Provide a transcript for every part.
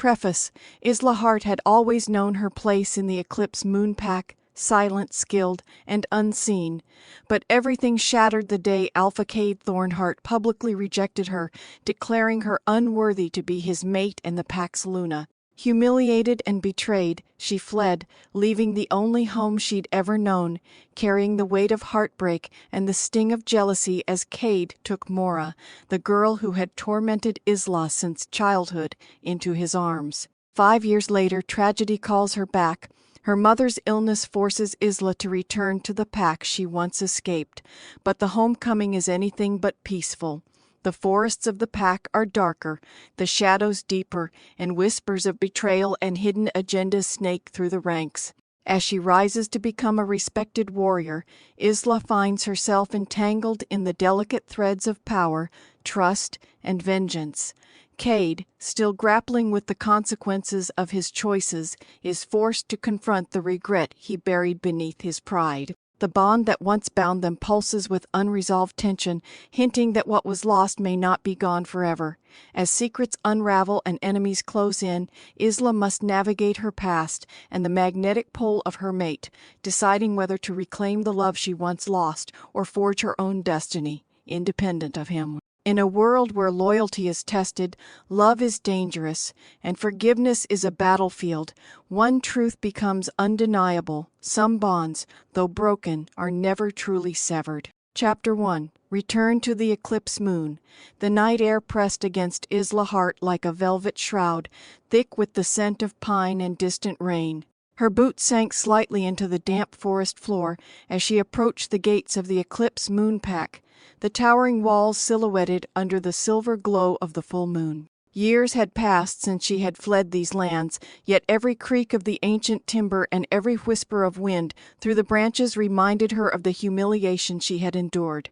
Preface: Isla Hart had always known her place in the Eclipse moon pack, silent, skilled, and unseen, but everything shattered the day Alpha Cade Thornhart publicly rejected her, declaring her unworthy to be his mate and the pack's Luna. Humiliated and betrayed, she fled, leaving the only home she'd ever known, carrying the weight of heartbreak and the sting of jealousy as Cade took Mora, the girl who had tormented Isla since childhood, into his arms. 5 years later, tragedy calls her back. Her mother's illness forces Isla to return to the pack she once escaped, but the homecoming is anything but peaceful. The forests of the pack are darker, the shadows deeper, and whispers of betrayal and hidden agendas snake through the ranks. As she rises to become a respected warrior, Isla finds herself entangled in the delicate threads of power, trust, and vengeance. Cade, still grappling with the consequences of his choices, is forced to confront the regret he buried beneath his pride. The bond that once bound them pulses with unresolved tension, hinting that what was lost may not be gone forever. As secrets unravel and enemies close in, Isla must navigate her past and the magnetic pull of her mate, deciding whether to reclaim the love she once lost or forge her own destiny, independent of him. In a world where loyalty is tested, love is dangerous, and forgiveness is a battlefield, one truth becomes undeniable: some bonds, though broken, are never truly severed. Chapter 1. Return to the Eclipse Moon. The night air pressed against Isla Hart like a velvet shroud, thick with the scent of pine and distant rain. Her boots sank slightly into the damp forest floor as she approached the gates of the Eclipse moon pack, the towering walls silhouetted under the silver glow of the full moon. Years had passed since she had fled these lands, yet every creak of the ancient timber and every whisper of wind through the branches reminded her of the humiliation she had endured.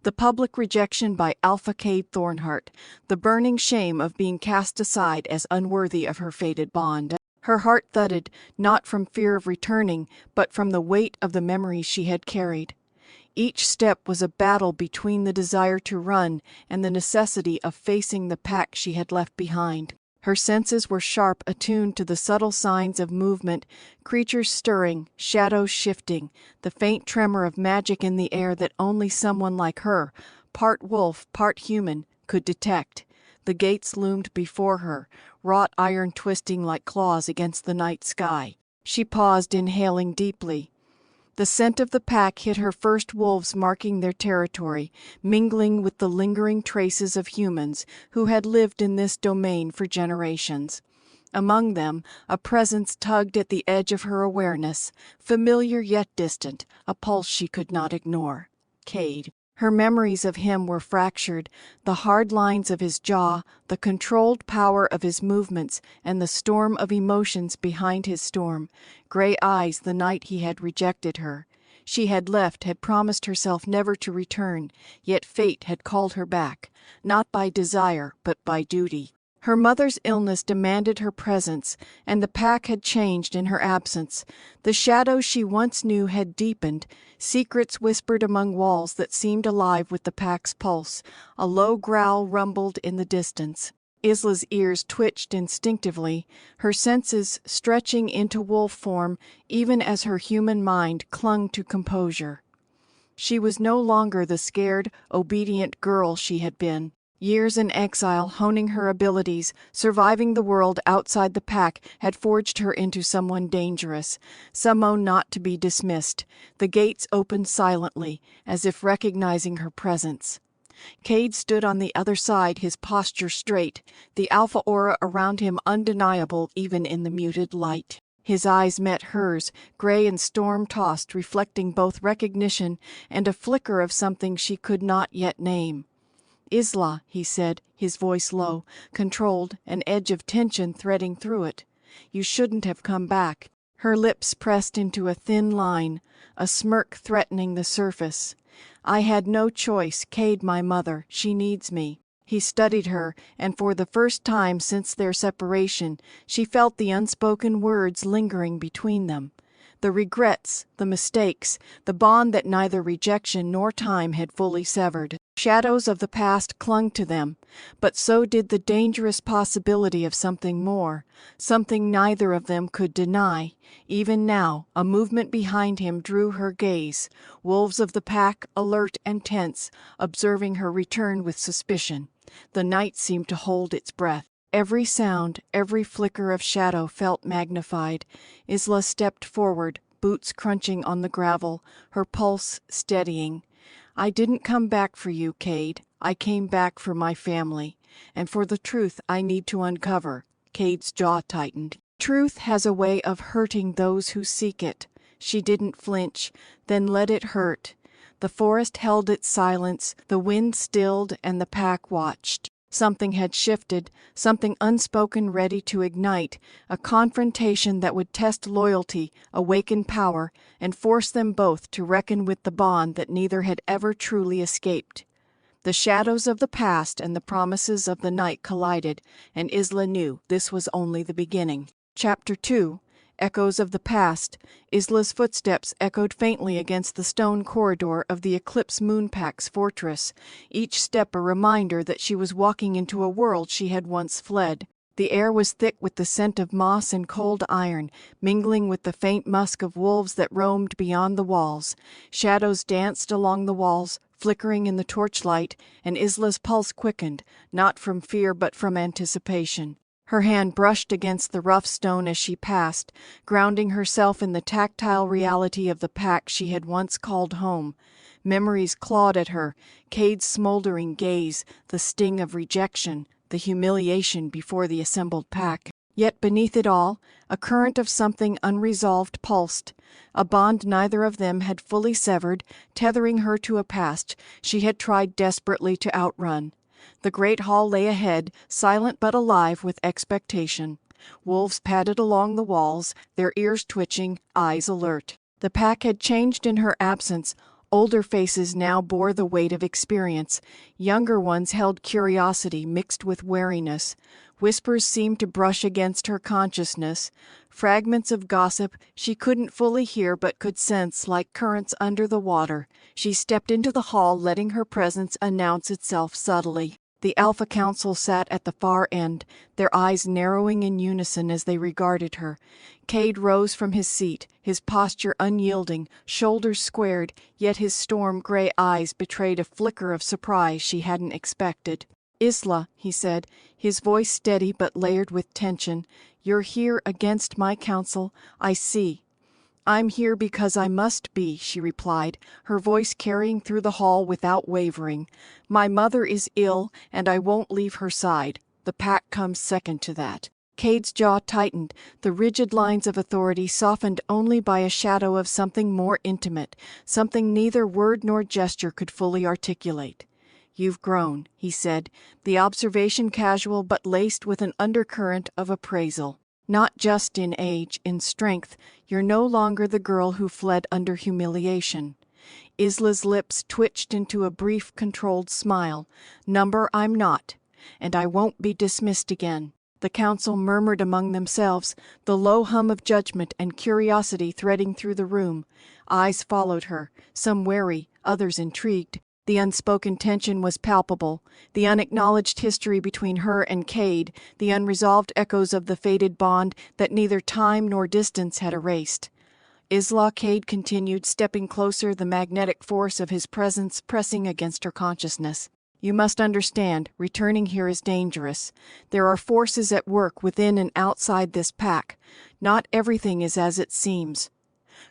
The public rejection by Alpha Cade Thornhart, the burning shame of being cast aside as unworthy of her fated bond. Her heart thudded, not from fear of returning, but from the weight of the memories she had carried. Each step was a battle between the desire to run and the necessity of facing the pack she had left behind. Her senses were sharp, attuned to the subtle signs of movement, creatures stirring, shadows shifting, the faint tremor of magic in the air that only someone like her, part wolf, part human, could detect. The gates loomed before her, wrought iron twisting like claws against the night sky. She paused, inhaling deeply. The scent of the pack hit her, first wolves marking their territory, mingling with the lingering traces of humans who had lived in this domain for generations. Among them, a presence tugged at the edge of her awareness, familiar yet distant, a pulse she could not ignore. Cade. Her memories of him were fractured, the hard lines of his jaw, the controlled power of his movements, and the storm of emotions behind his storm. Gray eyes the night he had rejected her. She had left, had promised herself never to return, yet fate had called her back, not by desire, but by duty. Her mother's illness demanded her presence, and the pack had changed in her absence. The shadows she once knew had deepened, secrets whispered among walls that seemed alive with the pack's pulse. A low growl rumbled in the distance. Isla's ears twitched instinctively, her senses stretching into wolf form even as her human mind clung to composure. She was no longer the scared, obedient girl she had been. Years in exile, honing her abilities, surviving the world outside the pack, had forged her into someone dangerous, someone not to be dismissed. The gates opened silently, as if recognizing her presence. Cade stood on the other side, his posture straight, the alpha aura around him undeniable even in the muted light. His eyes met hers, gray and storm-tossed, reflecting both recognition and a flicker of something she could not yet name. "Isla," he said, his voice low, controlled, an edge of tension threading through it. "You shouldn't have come back." Her lips pressed into a thin line, a smirk threatening the surface. "I had no choice. Cade, my mother, she needs me." He studied her, and for the first time since their separation, she felt the unspoken words lingering between them. The regrets, the mistakes, the bond that neither rejection nor time had fully severed. Shadows of the past clung to them, but so did the dangerous possibility of something more, something neither of them could deny. Even now, a movement behind him drew her gaze, wolves of the pack, alert and tense, observing her return with suspicion. The night seemed to hold its breath. Every sound, every flicker of shadow felt magnified. Isla stepped forward, boots crunching on the gravel, her pulse steadying. I didn't come back for you, Cade. I came back for my family, and for the truth I need to uncover. Cade's jaw tightened. Truth has a way of hurting those who seek it. She didn't flinch, then let it hurt. The forest held its silence, the wind stilled, and the pack watched. Something had shifted, something unspoken ready to ignite, a confrontation that would test loyalty, awaken power, and force them both to reckon with the bond that neither had ever truly escaped. The shadows of the past and the promises of the night collided, and Isla knew this was only the beginning. Chapter 2. Echoes of the Past. Isla's footsteps echoed faintly against the stone corridor of the Eclipse Moonpack's fortress, each step a reminder that she was walking into a world she had once fled. The air was thick with the scent of moss and cold iron, mingling with the faint musk of wolves that roamed beyond the walls. Shadows danced along the walls, flickering in the torchlight, and Isla's pulse quickened, not from fear but from anticipation. Her hand brushed against the rough stone as she passed, grounding herself in the tactile reality of the pack she had once called home. Memories clawed at her, Cade's smoldering gaze, the sting of rejection, the humiliation before the assembled pack. Yet beneath it all, a current of something unresolved pulsed, a bond neither of them had fully severed, tethering her to a past she had tried desperately to outrun. The great hall lay ahead, silent but alive with expectation. Wolves padded along the walls, their ears twitching, eyes alert. The pack had changed in her absence. Older faces now bore the weight of experience. Younger ones held curiosity mixed with wariness. Whispers seemed to brush against her consciousness. Fragments of gossip she couldn't fully hear but could sense like currents under the water. She stepped into the hall, letting her presence announce itself subtly. The Alpha Council sat at the far end, their eyes narrowing in unison as they regarded her. Cade rose from his seat, his posture unyielding, shoulders squared, yet his storm-gray eyes betrayed a flicker of surprise she hadn't expected. "Isla," he said, his voice steady but layered with tension, "you're here against my counsel, I see." "I'm here because I must be," she replied, her voice carrying through the hall without wavering. "My mother is ill, and I won't leave her side. The pack comes second to that." Cade's jaw tightened, the rigid lines of authority softened only by a shadow of something more intimate, something neither word nor gesture could fully articulate. "You've grown," he said, the observation casual but laced with an undercurrent of appraisal. "Not just in age, in strength. You're no longer the girl who fled under humiliation." Isla's lips twitched into a brief, controlled smile. "Number I'm not, and I won't be dismissed again." The council murmured among themselves, the low hum of judgment and curiosity threading through the room. Eyes followed her, some wary, others intrigued. The unspoken tension was palpable, the unacknowledged history between her and Cade, the unresolved echoes of the fated bond that neither time nor distance had erased. "Isla," Cade continued, stepping closer, the magnetic force of his presence pressing against her consciousness. "You must understand, returning here is dangerous. There are forces at work within and outside this pack. Not everything is as it seems."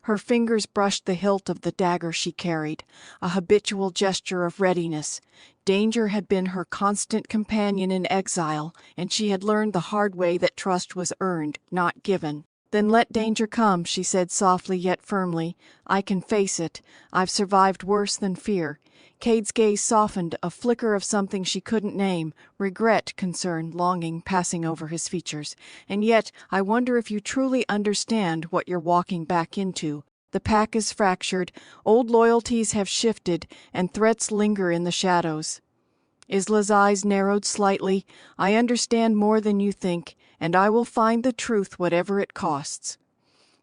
Her fingers brushed the hilt of the dagger she carried, a habitual gesture of readiness. Danger had been her constant companion in exile, and she had learned the hard way that trust was earned, not given. "Then let danger come," she said softly yet firmly. "I can face it. I've survived worse than fear." Cade's gaze softened, a flicker of something she couldn't name, regret, concern, longing passing over his features. "And yet, I wonder if you truly understand what you're walking back into. The pack is fractured, old loyalties have shifted, and threats linger in the shadows." Isla's eyes narrowed slightly. "I understand more than you think, and I will find the truth whatever it costs."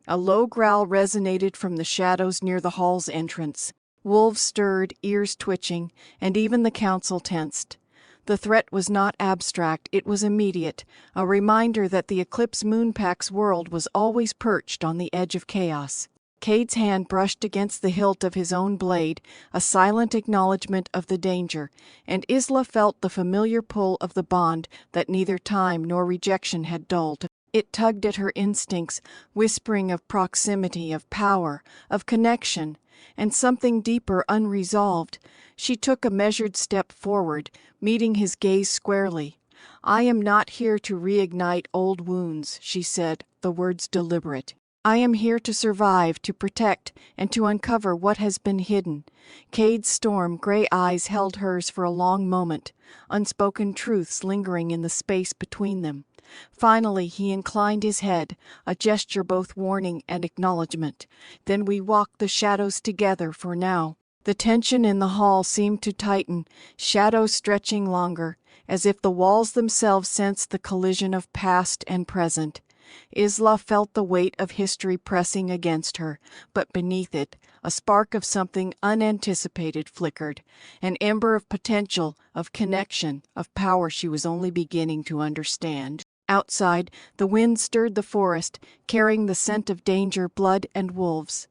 A low growl resonated from the shadows near the hall's entrance. Wolves stirred, ears twitching, and even the council tensed. The threat was not abstract, it was immediate, a reminder that the Eclipse Moonpack's world was always perched on the edge of chaos. Cade's hand brushed against the hilt of his own blade, a silent acknowledgment of the danger, and Isla felt the familiar pull of the bond that neither time nor rejection had dulled. It tugged at her instincts, whispering of proximity, of power, of connection, and something deeper unresolved. She took a measured step forward, meeting his gaze squarely. "I am not here to reignite old wounds," she said, the words deliberate. "I am here to survive, to protect, and to uncover what has been hidden." Cade's storm gray eyes held hers for a long moment, unspoken truths lingering in the space between them. Finally he inclined his head, a gesture both warning and acknowledgement. "Then we walk the shadows together for now." The tension in the hall seemed to tighten, shadows stretching longer, as if the walls themselves sensed the collision of past and present. Isla felt the weight of history pressing against her, but beneath it, a spark of something unanticipated flickered, an ember of potential, of connection, of power she was only beginning to understand. Outside, the wind stirred the forest, carrying the scent of danger, blood, and wolves.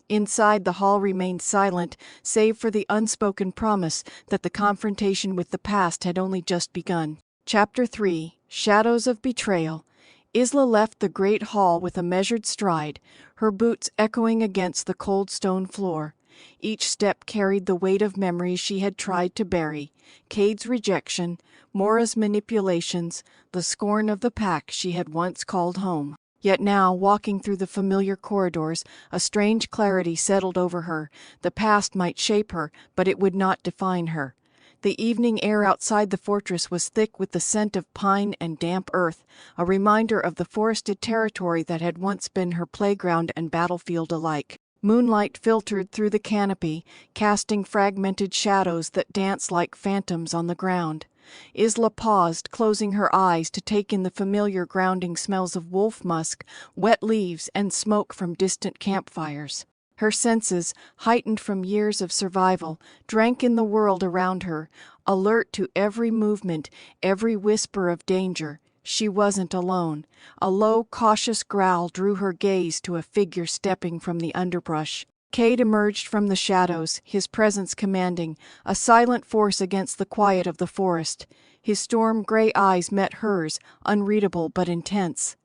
Inside, the hall remained silent, save for the unspoken promise that the confrontation with the past had only just begun. Chapter 3: Shadows of Betrayal. Isla left the great hall with a measured stride, her boots echoing against the cold stone floor. Each step carried the weight of memories she had tried to bury: Cade's rejection, Mora's manipulations, the scorn of the pack she had once called home. Yet now, walking through the familiar corridors, a strange clarity settled over her. The past might shape her, but it would not define her. The evening air outside the fortress was thick with the scent of pine and damp earth, a reminder of the forested territory that had once been her playground and battlefield alike. Moonlight filtered through the canopy, casting fragmented shadows that danced like phantoms on the ground. Isla paused, closing her eyes to take in the familiar grounding smells of wolf musk, wet leaves, and smoke from distant campfires. Her senses, heightened from years of survival, drank in the world around her, alert to every movement, every whisper of danger. She wasn't alone. A low, cautious growl drew her gaze to a figure stepping from the underbrush. Cade emerged from the shadows, his presence commanding, a silent force against the quiet of the forest. His storm-gray eyes met hers, unreadable but intense.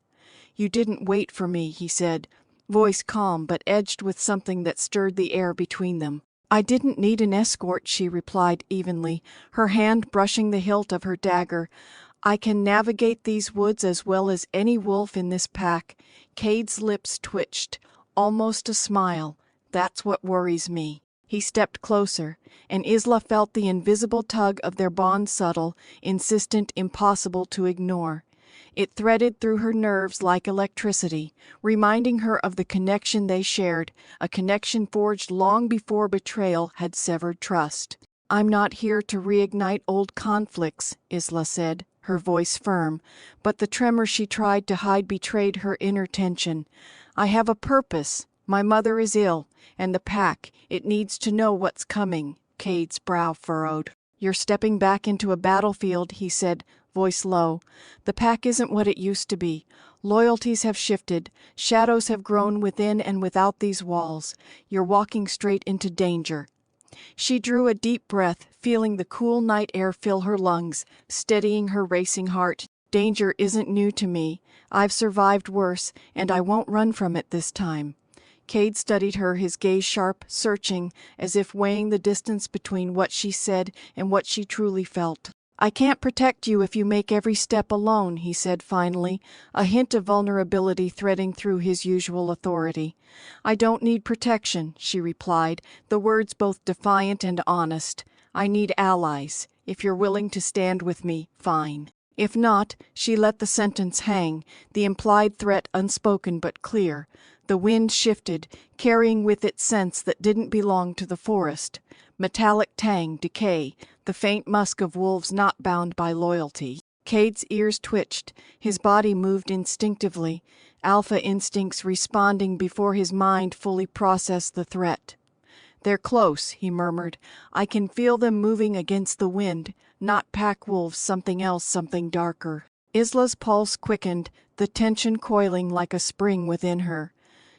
"You didn't wait for me," he said, voice calm but edged with something that stirred the air between them. "I didn't need an escort," she replied evenly, her hand brushing the hilt of her dagger. "I can navigate these woods as well as any wolf in this pack." Cade's lips twitched, almost a smile. "That's what worries me." He stepped closer, and Isla felt the invisible tug of their bond, subtle, insistent, impossible to ignore. It threaded through her nerves like electricity, reminding her of the connection they shared, a connection forged long before betrayal had severed trust. "I'm not here to reignite old conflicts," Isla said, her voice firm, but the tremor she tried to hide betrayed her inner tension. "I have a purpose. My mother is ill, and the pack, it needs to know what's coming." Cade's brow furrowed. "You're stepping back into a battlefield," he said, voice low. "The pack isn't what it used to be. Loyalties have shifted. Shadows have grown within and without these walls. You're walking straight into danger." She drew a deep breath, feeling the cool night air fill her lungs, steadying her racing heart. "Danger isn't new to me. I've survived worse, and I won't run from it this time." Cade studied her, his gaze sharp, searching, as if weighing the distance between what she said and what she truly felt. "I can't protect you if you make every step alone," he said finally, a hint of vulnerability threading through his usual authority. "I don't need protection," she replied, the words both defiant and honest. "I need allies. If you're willing to stand with me, fine. If not," she let the sentence hang, the implied threat unspoken but clear. The wind shifted, carrying with it scents that didn't belong to the forest. Metallic tang, decay, the faint musk of wolves not bound by loyalty. Cade's ears twitched, his body moved instinctively, alpha instincts responding before his mind fully processed the threat. "They're close," he murmured. "I can feel them moving against the wind. Not pack wolves, something else, something darker." Isla's pulse quickened, the tension coiling like a spring within her.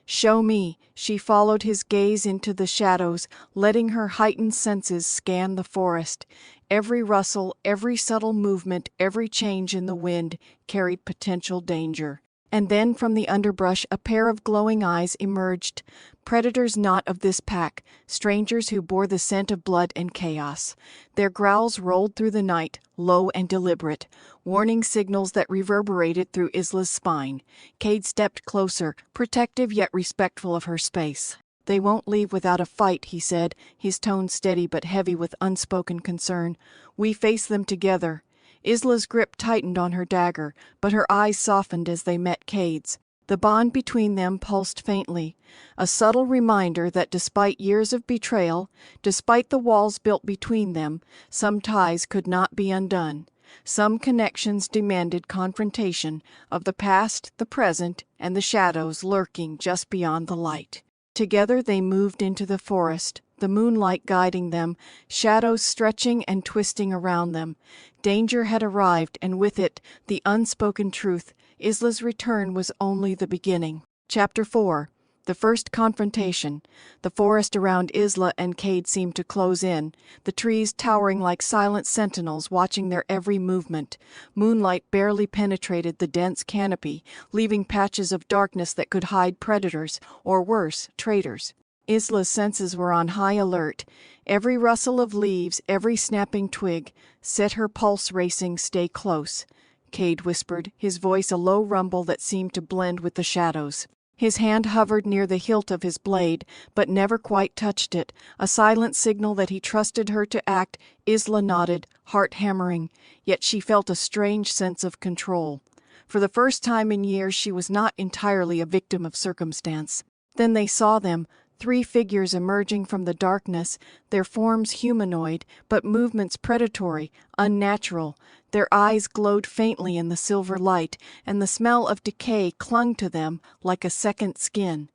"Show me." She followed his gaze into the shadows, letting her heightened senses scan the forest. Every rustle, every subtle movement, every change in the wind carried potential danger. And then from the underbrush a pair of glowing eyes emerged, predators not of this pack, strangers who bore the scent of blood and chaos. Their growls rolled through the night, low and deliberate, warning signals that reverberated through Isla's spine. Cade stepped closer, protective yet respectful of her space. "They won't leave without a fight," he said, his tone steady but heavy with unspoken concern. "We face them together." Isla's grip tightened on her dagger, but her eyes softened as they met Cade's. The bond between them pulsed faintly, a subtle reminder that despite years of betrayal, despite the walls built between them, some ties could not be undone. Some connections demanded confrontation of the past, the present, and the shadows lurking just beyond the light. Together they moved into the forest, the moonlight guiding them, shadows stretching and twisting around them. Danger had arrived, and with it, the unspoken truth. Isla's return was only the beginning. Chapter 4. The first confrontation. The forest around Isla and Cade seemed to close in, the trees towering like silent sentinels watching their every movement. Moonlight barely penetrated the dense canopy, leaving patches of darkness that could hide predators, or worse, traitors. Isla's senses were on high alert. Every rustle of leaves, every snapping twig, set her pulse racing. "Stay close," Cade whispered, his voice a low rumble that seemed to blend with the shadows. His hand hovered near the hilt of his blade, but never quite touched it, a silent signal that he trusted her to act. Isla nodded, heart hammering, yet she felt a strange sense of control. For the first time in years she was not entirely a victim of circumstance. Then they saw them, three figures emerging from the darkness, their forms humanoid, but movements predatory, unnatural. Their eyes glowed faintly in the silver light, and the smell of decay clung to them like a second skin.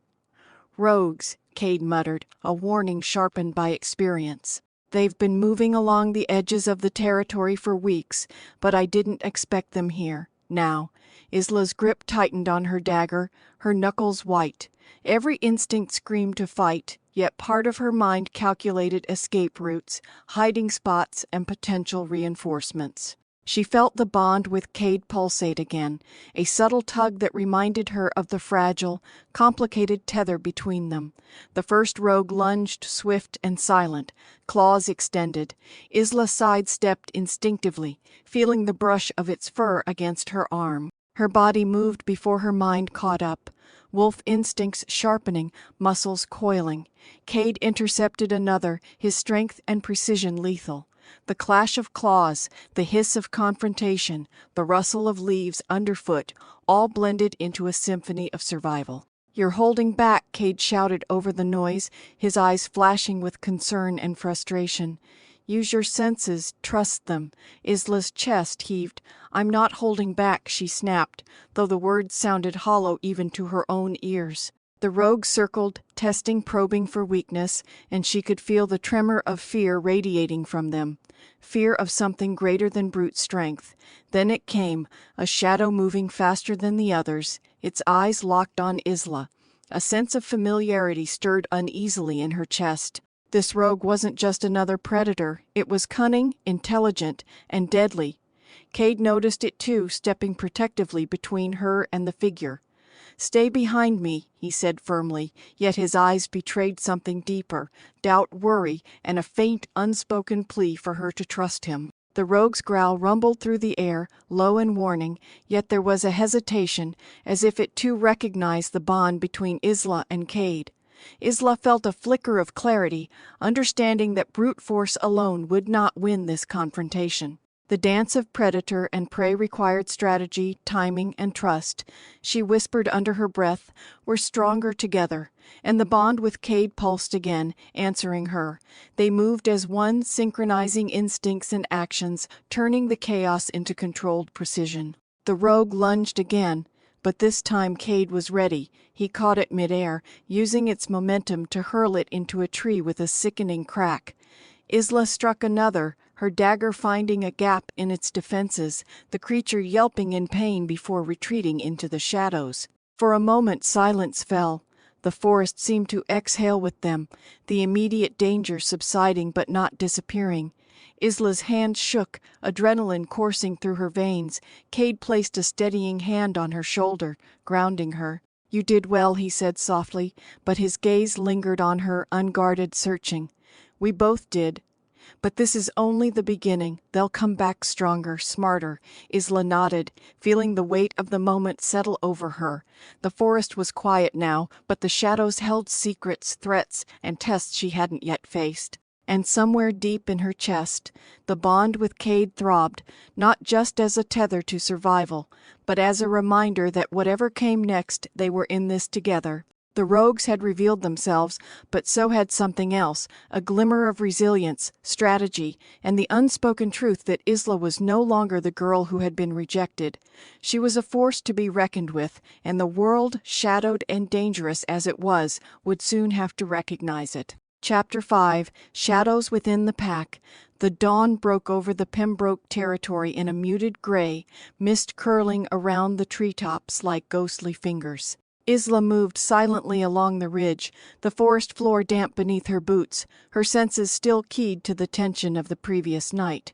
"Rogues," Cade muttered, a warning sharpened by experience. "They've been moving along the edges of the territory for weeks, but I didn't expect them here. Now." Isla's grip tightened on her dagger, her knuckles white. Every instinct screamed to fight, yet part of her mind calculated escape routes, hiding spots, and potential reinforcements. She felt the bond with Cade pulsate again, a subtle tug that reminded her of the fragile, complicated tether between them. The first rogue lunged, swift and silent, claws extended. Isla sidestepped instinctively, feeling the brush of its fur against her arm. Her body moved before her mind caught up, wolf instincts sharpening, muscles coiling. Cade intercepted another, his strength and precision lethal. The clash of claws, the hiss of confrontation, the rustle of leaves underfoot, all blended into a symphony of survival. "You're holding back," Cade shouted over the noise, his eyes flashing with concern and frustration. "Use your senses, trust them." Isla's chest heaved. "I'm not holding back," she snapped, though the words sounded hollow even to her own ears. The rogues circled, testing, probing for weakness, and she could feel the tremor of fear radiating from them. Fear of something greater than brute strength. Then it came, a shadow moving faster than the others, its eyes locked on Isla. A sense of familiarity stirred uneasily in her chest. This rogue wasn't just another predator. It was cunning, intelligent, and deadly. Cade noticed it too, stepping protectively between her and the figure. "Stay behind me," he said firmly, yet his eyes betrayed something deeper, doubt, worry, and a faint, unspoken plea for her to trust him. The rogue's growl rumbled through the air, low and warning, yet there was a hesitation, as if it too recognized the bond between Isla and Cade. Isla felt a flicker of clarity, understanding that brute force alone would not win this confrontation. The dance of predator and prey required strategy, timing, and trust. She whispered under her breath, "We're stronger together." And the bond with Cade pulsed again, answering her. They moved as one, synchronizing instincts and actions, turning the chaos into controlled precision. The rogue lunged again, But this time Cade was ready. He caught it midair, using its momentum to hurl it into a tree with a sickening crack. Isla struck another, her dagger finding a gap in its defenses, the creature yelping in pain before retreating into the shadows. For a moment silence fell. The forest seemed to exhale with them, the immediate danger subsiding but not disappearing. Isla's hand shook, adrenaline coursing through her veins. Cade placed a steadying hand on her shoulder, grounding her. "You did well," he said softly, but his gaze lingered on her, unguarded, searching. "We both did. But this is only the beginning. They'll come back stronger, smarter." Isla nodded, feeling the weight of the moment settle over her. The forest was quiet now, but the shadows held secrets, threats, and tests she hadn't yet faced. And somewhere deep in her chest, the bond with Cade throbbed, not just as a tether to survival, but as a reminder that whatever came next, they were in this together. The rogues had revealed themselves, but so had something else, a glimmer of resilience, strategy, and the unspoken truth that Isla was no longer the girl who had been rejected. She was a force to be reckoned with, and the world, shadowed and dangerous as it was, would soon have to recognize it. Chapter 5, Shadows Within the Pack. The dawn broke over the Pembroke territory in a muted gray, mist curling around the treetops like ghostly fingers. Isla moved silently along the ridge, the forest floor damp beneath her boots, her senses still keyed to the tension of the previous night.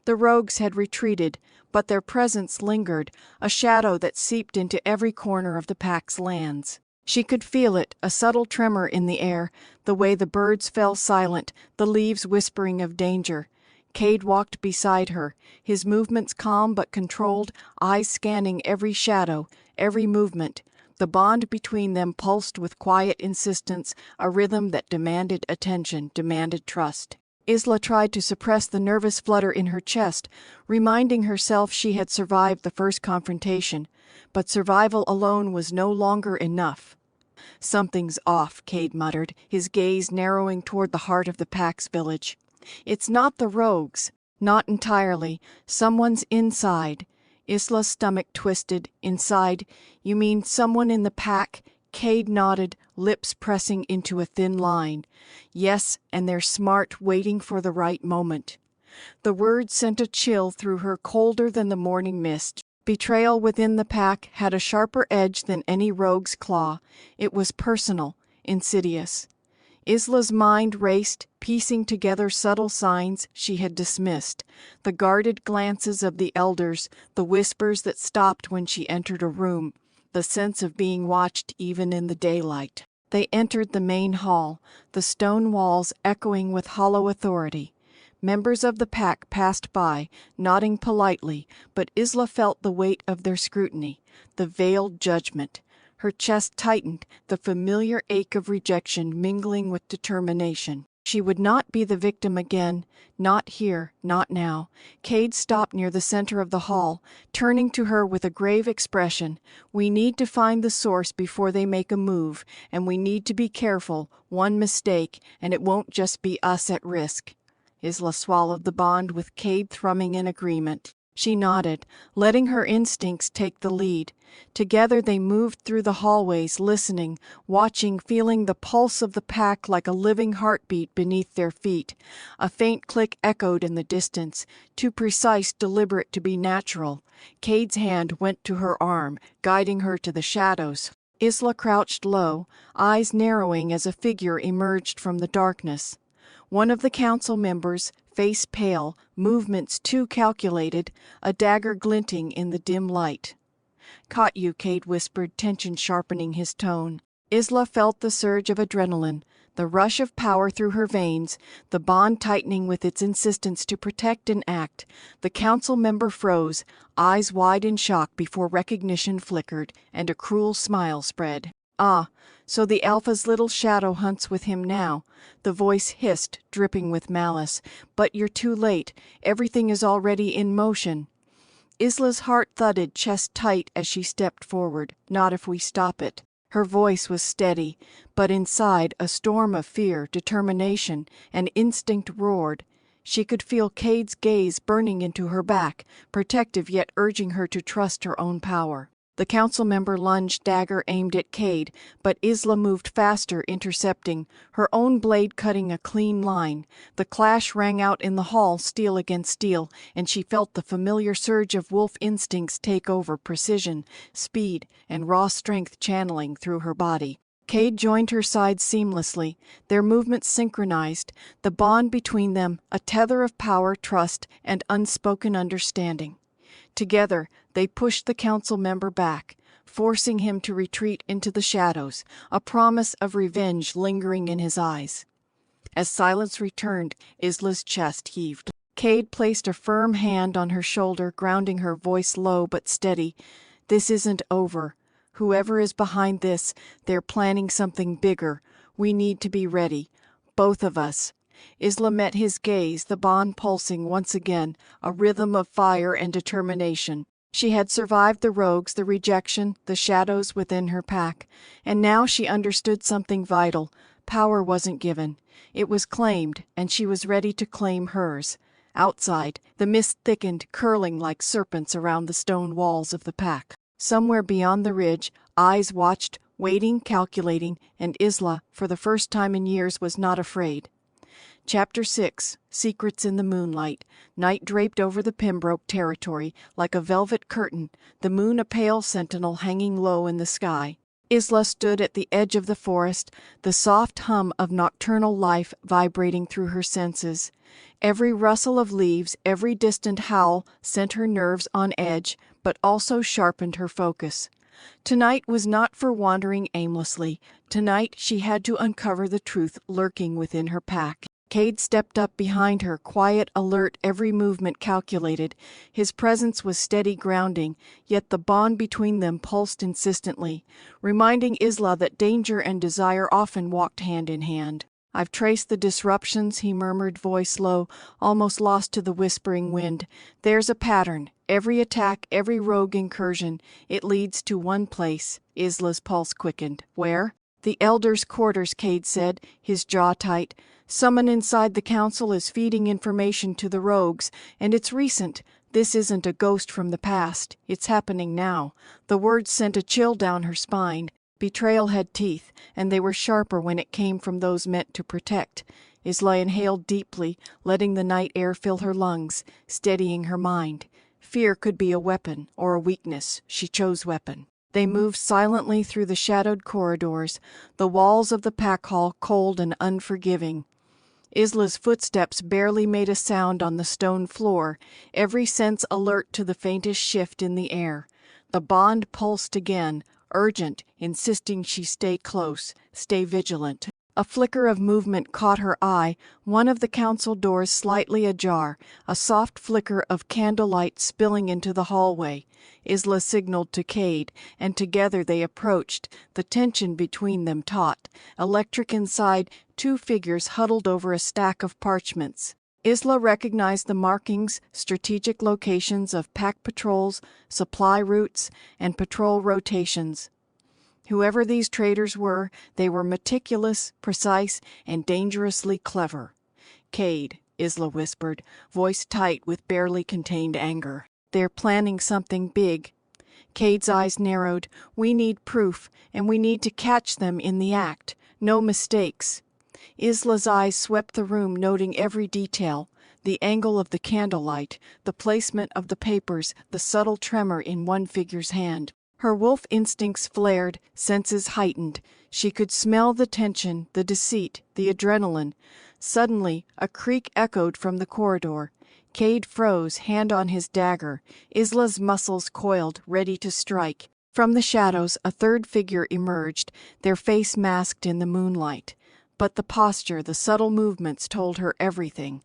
The rogues had retreated, but their presence lingered, a shadow that seeped into every corner of the pack's lands. She could feel it, a subtle tremor in the air, the way the birds fell silent, the leaves whispering of danger. Cade walked beside her, his movements calm but controlled, eyes scanning every shadow, every movement. The bond between them pulsed with quiet insistence, a rhythm that demanded attention, demanded trust. Isla tried to suppress the nervous flutter in her chest, reminding herself she had survived the first confrontation. But survival alone was no longer enough. "Something's off," Cade muttered, his gaze narrowing toward the heart of the pack's village. "It's not the rogues. Not entirely. Someone's inside." Isla's stomach twisted. "Inside? You mean someone in the pack?" Cade nodded, lips pressing into a thin line. "Yes, and they're smart, waiting for the right moment." The words sent a chill through her, colder than the morning mist. Betrayal within the pack had a sharper edge than any rogue's claw. It was personal, insidious. Isla's mind raced, piecing together subtle signs she had dismissed. The guarded glances of the elders, the whispers that stopped when she entered a room, the sense of being watched even in the daylight. They entered the main hall, the stone walls echoing with hollow authority. Members of the pack passed by, nodding politely, but Isla felt the weight of their scrutiny, the veiled judgment. Her chest tightened, the familiar ache of rejection mingling with determination. She would not be the victim again, not here, not now. Cade stopped near the center of the hall, turning to her with a grave expression. "We need to find the source before they make a move, and we need to be careful. One mistake, and it won't just be us at risk." Isla swallowed the bond with Cade thrumming in agreement. She nodded, letting her instincts take the lead. Together they moved through the hallways, listening, watching, feeling the pulse of the pack like a living heartbeat beneath their feet. A faint click echoed in the distance, too precise, deliberate to be natural. Cade's hand went to her arm, guiding her to the shadows. Isla crouched low, eyes narrowing as a figure emerged from the darkness. One of the council members, face pale, movements too calculated, a dagger glinting in the dim light. "Caught you," Cade whispered, tension sharpening his tone. Isla felt the surge of adrenaline, the rush of power through her veins, the bond tightening with its insistence to protect and act. The council member froze, eyes wide in shock before recognition flickered, and a cruel smile spread. "Ah, so the Alpha's little shadow hunts with him now," the voice hissed, dripping with malice. "But you're too late. Everything is already in motion." Isla's heart thudded, chest tight, as she stepped forward. "Not if we stop it." Her voice was steady, but inside a storm of fear, determination, and instinct roared. She could feel Cade's gaze burning into her back, protective yet urging her to trust her own power. The council member lunged, dagger aimed at Cade, but Isla moved faster, intercepting, her own blade cutting a clean line. The clash rang out in the hall, steel against steel, and she felt the familiar surge of wolf instincts take over, precision, speed, and raw strength channeling through her body. Cade joined her side seamlessly, their movements synchronized, the bond between them a tether of power, trust, and unspoken understanding. Together, they pushed the council member back, forcing him to retreat into the shadows, a promise of revenge lingering in his eyes. As silence returned, Isla's chest heaved. Cade placed a firm hand on her shoulder, grounding her, voice low but steady. "This isn't over. Whoever is behind this, they're planning something bigger. We need to be ready. Both of us." Isla met his gaze, the bond pulsing once again, a rhythm of fire and determination. She had survived the rogues, the rejection, the shadows within her pack, and now she understood something vital. Power wasn't given. It was claimed, and she was ready to claim hers. Outside, the mist thickened, curling like serpents around the stone walls of the pack. Somewhere beyond the ridge, eyes watched, waiting, calculating, and Isla, for the first time in years, was not afraid. Chapter 6. Secrets in the Moonlight. Night draped over the Pembroke territory like a velvet curtain, the moon a pale sentinel hanging low in the sky. Isla stood at the edge of the forest, the soft hum of nocturnal life vibrating through her senses. Every rustle of leaves, every distant howl sent her nerves on edge, but also sharpened her focus. Tonight was not for wandering aimlessly. Tonight she had to uncover the truth lurking within her pack. Cade stepped up behind her, quiet, alert, every movement calculated. His presence was steady grounding, yet the bond between them pulsed insistently, reminding Isla that danger and desire often walked hand in hand. "I've traced the disruptions," he murmured, voice low, almost lost to the whispering wind. "There's a pattern. Every attack, every rogue incursion, it leads to one place." Isla's pulse quickened. "Where?" "The elders' quarters," Cade said, his jaw tight. "Someone inside the council is feeding information to the rogues, and it's recent. This isn't a ghost from the past. It's happening now." The words sent a chill down her spine. Betrayal had teeth, and they were sharper when it came from those meant to protect. Isla inhaled deeply, letting the night air fill her lungs, steadying her mind. Fear could be a weapon or a weakness. She chose weapon. They moved silently through the shadowed corridors, the walls of the pack hall cold and unforgiving. Isla's footsteps barely made a sound on the stone floor, every sense alert to the faintest shift in the air. The bond pulsed again, urgent, insisting she stay close, stay vigilant. A flicker of movement caught her eye, one of the council doors slightly ajar, a soft flicker of candlelight spilling into the hallway. Isla signaled to Cade, and together they approached, the tension between them taut. Electric inside, two figures huddled over a stack of parchments. Isla recognized the markings, strategic locations of pack patrols, supply routes, and patrol rotations. Whoever these traitors were, they were meticulous, precise, and dangerously clever. "Cade," Isla whispered, voice tight with barely contained anger. "They're planning something big." Cade's eyes narrowed. "We need proof, and we need to catch them in the act. No mistakes." Isla's eyes swept the room, noting every detail. The angle of the candlelight, the placement of the papers, the subtle tremor in one figure's hand. Her wolf instincts flared, senses heightened. She could smell the tension, the deceit, the adrenaline. Suddenly, a creak echoed from the corridor. Cade froze, hand on his dagger. Isla's muscles coiled, ready to strike. From the shadows, a third figure emerged, their face masked in the moonlight. But the posture, the subtle movements told her everything.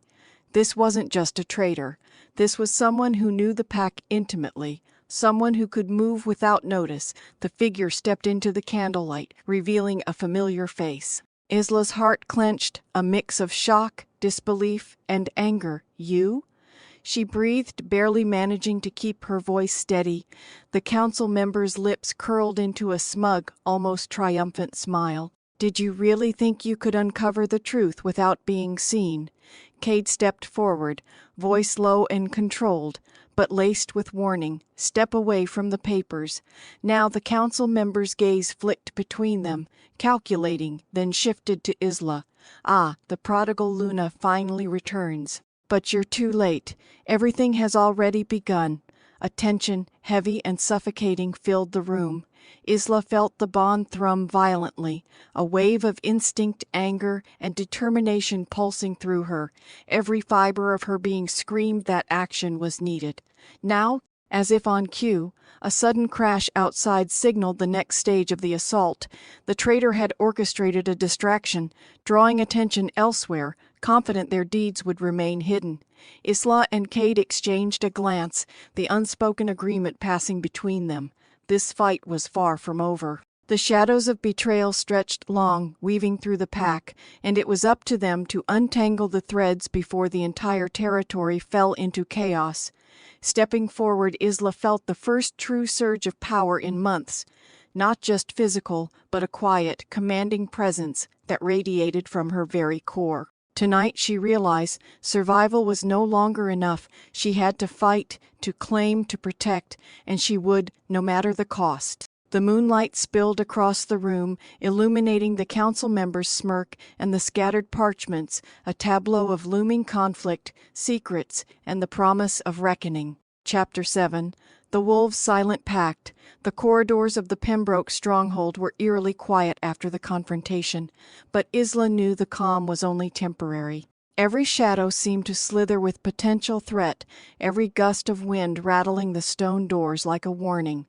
This wasn't just a traitor. This was someone who knew the pack intimately, someone who could move without notice. The figure stepped into the candlelight, revealing a familiar face. Isla's heart clenched, a mix of shock, disbelief, and anger. "You?" She breathed, barely managing to keep her voice steady. The council member's lips curled into a smug, almost triumphant smile. "Did you really think you could uncover the truth without being seen?" Cade stepped forward, voice low and controlled, but laced with warning. Step away from the papers. Now the council member's gaze flicked between them, calculating, then shifted to Isla. Ah, the prodigal Luna finally returns. But you're too late. Everything has already begun. A tension, heavy and suffocating, filled the room. Isla felt the bond thrum violently, a wave of instinct, anger, and determination pulsing through her. Every fiber of her being screamed that action was needed. Now, as if on cue, a sudden crash outside signaled the next stage of the assault. The traitor had orchestrated a distraction, drawing attention elsewhere, confident their deeds would remain hidden. Isla and Cade exchanged a glance, the unspoken agreement passing between them. This fight was far from over. The shadows of betrayal stretched long, weaving through the pack, and it was up to them to untangle the threads before the entire territory fell into chaos. Stepping forward, Isla felt the first true surge of power in months. Not just physical, but a quiet, commanding presence that radiated from her very core. Tonight she realized survival was no longer enough. She had to fight, to claim, to protect, and she would, no matter the cost. The moonlight spilled across the room, illuminating the council members' smirk and the scattered parchments, a tableau of looming conflict, secrets, and the promise of reckoning. Chapter 7. The Wolves' Silent Pact. The corridors of the Pembroke stronghold were eerily quiet after the confrontation, but Isla knew the calm was only temporary. Every shadow seemed to slither with potential threat, every gust of wind rattling the stone doors like a warning.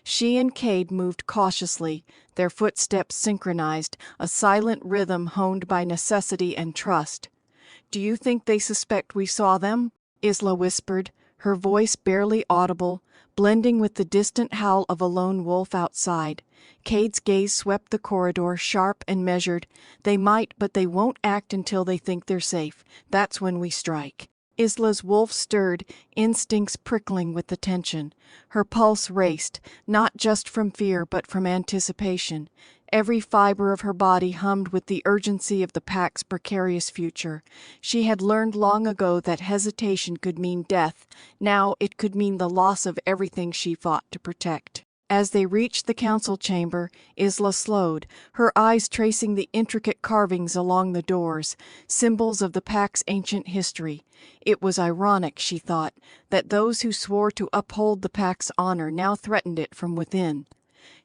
She and Cade moved cautiously, their footsteps synchronized, a silent rhythm honed by necessity and trust. "Do you think they suspect we saw them?" Isla whispered, her voice barely audible, blending with the distant howl of a lone wolf outside. Cade's gaze swept the corridor, sharp and measured. "They might, but they won't act until they think they're safe. That's when we strike." Isla's wolf stirred, instincts prickling with the tension. Her pulse raced, not just from fear but from anticipation. Every fiber of her body hummed with the urgency of the pack's precarious future. She had learned long ago that hesitation could mean death. Now it could mean the loss of everything she fought to protect. As they reached the council chamber, Isla slowed, her eyes tracing the intricate carvings along the doors, symbols of the pack's ancient history. It was ironic, she thought, that those who swore to uphold the pack's honor now threatened it from within.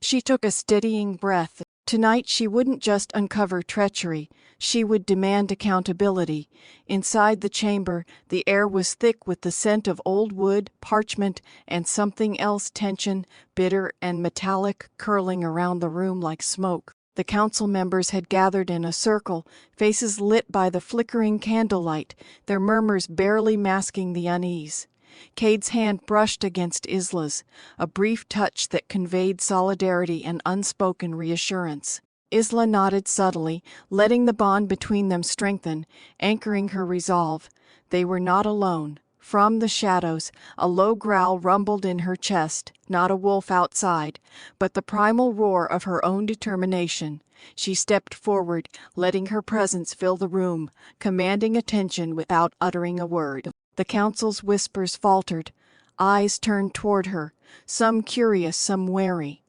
She took a steadying breath. Tonight she wouldn't just uncover treachery, she would demand accountability. Inside the chamber, the air was thick with the scent of old wood, parchment, and something else, tension, bitter and metallic, curling around the room like smoke. The council members had gathered in a circle, faces lit by the flickering candlelight, their murmurs barely masking the unease. Cade's hand brushed against Isla's, a brief touch that conveyed solidarity and unspoken reassurance. Isla nodded subtly, letting the bond between them strengthen, anchoring her resolve. They were not alone. From the shadows, a low growl rumbled in her chest, not a wolf outside, but the primal roar of her own determination. She stepped forward, letting her presence fill the room, commanding attention without uttering a word. The council's whispers faltered. Eyes turned toward her, some curious, some wary.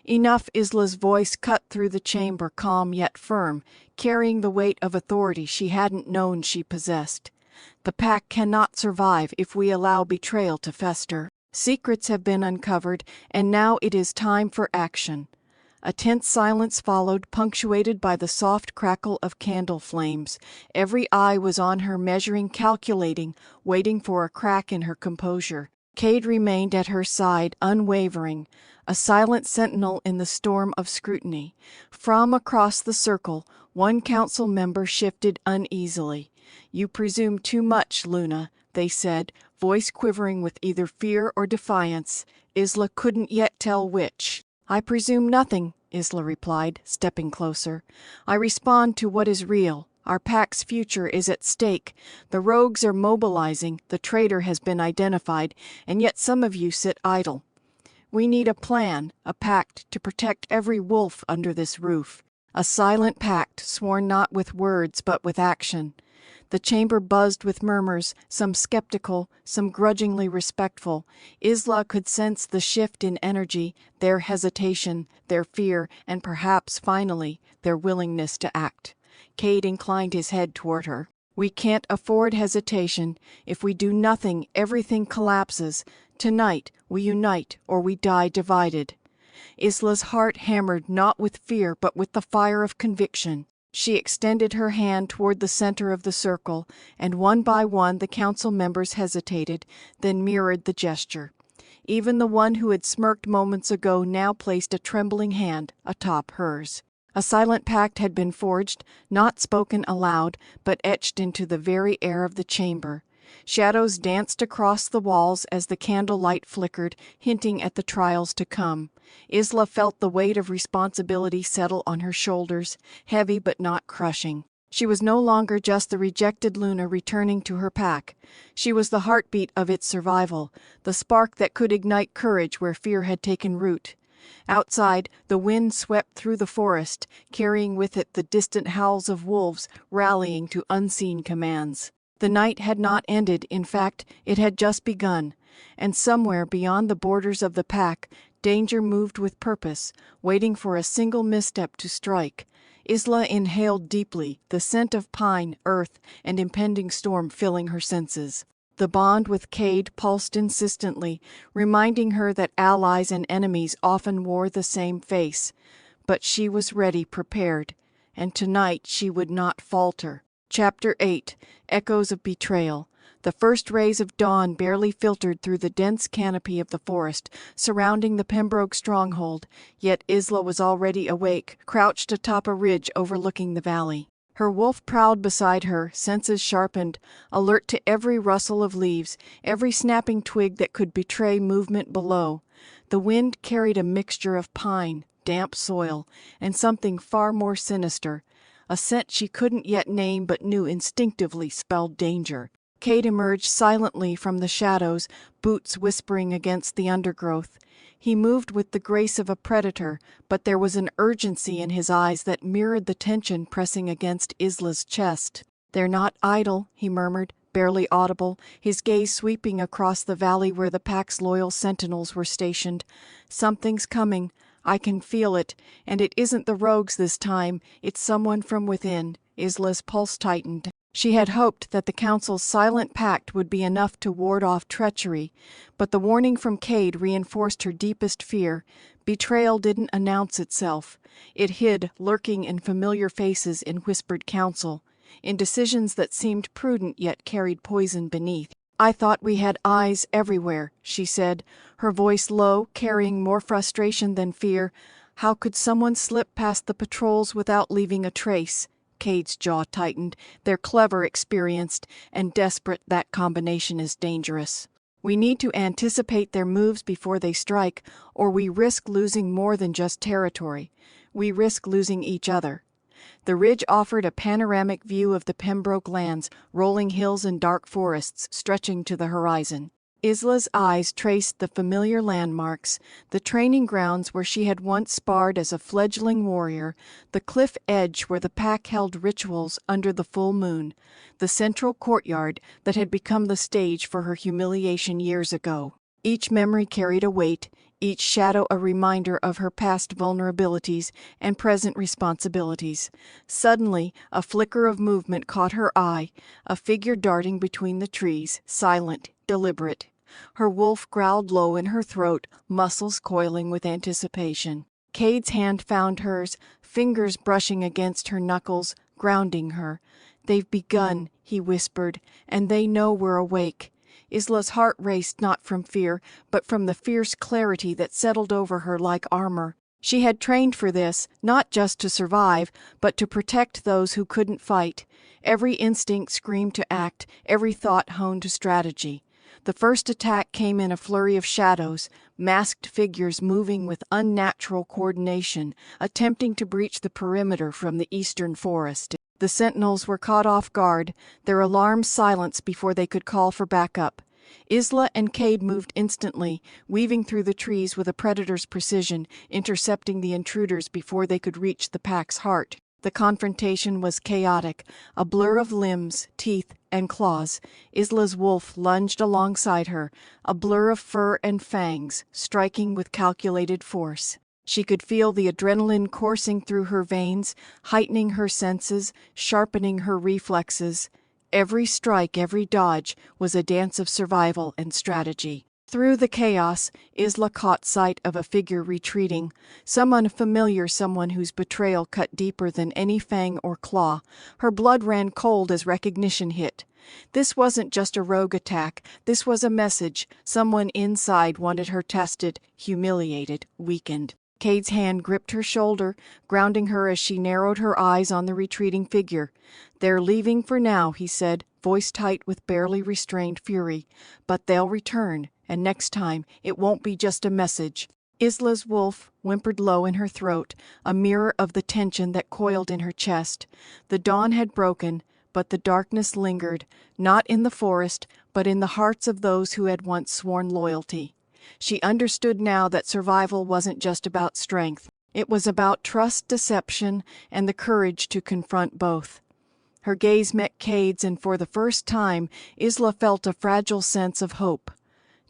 Enough. Isla's voice cut through the chamber, calm yet firm, carrying the weight of authority she hadn't known she possessed. The pack cannot survive if we allow betrayal to fester. Secrets have been uncovered, and now it is time for action. A tense silence followed, punctuated by the soft crackle of candle flames. Every eye was on her, measuring, calculating, waiting for a crack in her composure. Cade remained at her side, unwavering, a silent sentinel in the storm of scrutiny. From across the circle, one council member shifted uneasily. "You presume too much, Luna," they said, voice quivering with either fear or defiance. Isla couldn't yet tell which. "I presume nothing," Isla replied, stepping closer. "I respond to what is real. Our pack's future is at stake. The rogues are mobilizing, the traitor has been identified, and yet some of you sit idle. We need a plan, a pact to protect every wolf under this roof. A silent pact, sworn not with words but with action. The chamber buzzed with murmurs, some skeptical, some grudgingly respectful. Isla could sense the shift in energy, their hesitation, their fear, and perhaps, finally, their willingness to act. Cade inclined his head toward her. "We can't afford hesitation. If we do nothing, everything collapses. Tonight, we unite or we die divided." Isla's heart hammered not with fear but with the fire of conviction. She extended her hand toward the center of the circle, and one by one the council members hesitated, then mirrored the gesture. Even the one who had smirked moments ago now placed a trembling hand atop hers. A silent pact had been forged, not spoken aloud, but etched into the very air of the chamber. Shadows danced across the walls as the candlelight flickered, hinting at the trials to come. Isla felt the weight of responsibility settle on her shoulders, heavy but not crushing. She was no longer just the rejected Luna returning to her pack. She was the heartbeat of its survival, the spark that could ignite courage where fear had taken root. Outside, the wind swept through the forest, carrying with it the distant howls of wolves rallying to unseen commands. The night had not ended, in fact, it had just begun, and somewhere beyond the borders of the pack, danger moved with purpose, waiting for a single misstep to strike. Isla inhaled deeply, the scent of pine, earth, and impending storm filling her senses. The bond with Cade pulsed insistently, reminding her that allies and enemies often wore the same face. But she was ready, prepared, and tonight she would not falter. Chapter 8. Echoes of Betrayal. The first rays of dawn barely filtered through the dense canopy of the forest surrounding the Pembroke stronghold, yet Isla was already awake, crouched atop a ridge overlooking the valley. Her wolf prowled beside her, senses sharpened, alert to every rustle of leaves, every snapping twig that could betray movement below. The wind carried a mixture of pine, damp soil, and something far more sinister. A scent she couldn't yet name but knew instinctively spelled danger. Cade emerged silently from the shadows, boots whispering against the undergrowth. He moved with the grace of a predator, but there was an urgency in his eyes that mirrored the tension pressing against Isla's chest. "They're not idle," he murmured, barely audible, his gaze sweeping across the valley where the pack's loyal sentinels were stationed. "Something's coming. I can feel it, and it isn't the rogues this time, it's someone from within." Isla's pulse tightened. She had hoped that the council's silent pact would be enough to ward off treachery, but the warning from Cade reinforced her deepest fear. Betrayal didn't announce itself. It hid, lurking in familiar faces in whispered counsel, in decisions that seemed prudent yet carried poison beneath. "I thought we had eyes everywhere," she said, her voice low, carrying more frustration than fear. "How could someone slip past the patrols without leaving a trace?" Cade's jaw tightened. "They're clever, experienced, and desperate. That combination is dangerous. We need to anticipate their moves before they strike, or we risk losing more than just territory. We risk losing each other." The ridge offered a panoramic view of the Pembroke lands, rolling hills and dark forests stretching to the horizon. Isla's eyes traced the familiar landmarks, the training grounds where she had once sparred as a fledgling warrior, the cliff edge where the pack held rituals under the full moon, the central courtyard that had become the stage for her humiliation years ago. Each memory carried a weight, each shadow a reminder of her past vulnerabilities and present responsibilities. Suddenly, a flicker of movement caught her eye, a figure darting between the trees, silent, deliberate. Her wolf growled low in her throat, muscles coiling with anticipation. Cade's hand found hers, fingers brushing against her knuckles, grounding her. "They've begun," he whispered, "and they know we're awake." Isla's heart raced not from fear, but from the fierce clarity that settled over her like armor. She had trained for this, not just to survive, but to protect those who couldn't fight. Every instinct screamed to act, every thought honed to strategy. The first attack came in a flurry of shadows, masked figures moving with unnatural coordination, attempting to breach the perimeter from the eastern forest. The sentinels were caught off guard, their alarms silenced before they could call for backup. Isla and Cade moved instantly, weaving through the trees with a predator's precision, intercepting the intruders before they could reach the pack's heart. The confrontation was chaotic, a blur of limbs, teeth, and claws. Isla's wolf lunged alongside her, a blur of fur and fangs, striking with calculated force. She could feel the adrenaline coursing through her veins, heightening her senses, sharpening her reflexes. Every strike, every dodge, was a dance of survival and strategy. Through the chaos, Isla caught sight of a figure retreating, some unfamiliar, someone whose betrayal cut deeper than any fang or claw. Her blood ran cold as recognition hit. This wasn't just a rogue attack, this was a message. Someone inside wanted her tested, humiliated, weakened. Cade's hand gripped her shoulder, grounding her as she narrowed her eyes on the retreating figure. "They're leaving for now," he said, voice tight with barely restrained fury. "But they'll return, and next time it won't be just a message." Isla's wolf whimpered low in her throat, a mirror of the tension that coiled in her chest. The dawn had broken, but the darkness lingered, not in the forest, but in the hearts of those who had once sworn loyalty. She understood now that survival wasn't just about strength. It was about trust, deception, and the courage to confront both. Her gaze met Cade's, and for the first time, Isla felt a fragile sense of hope.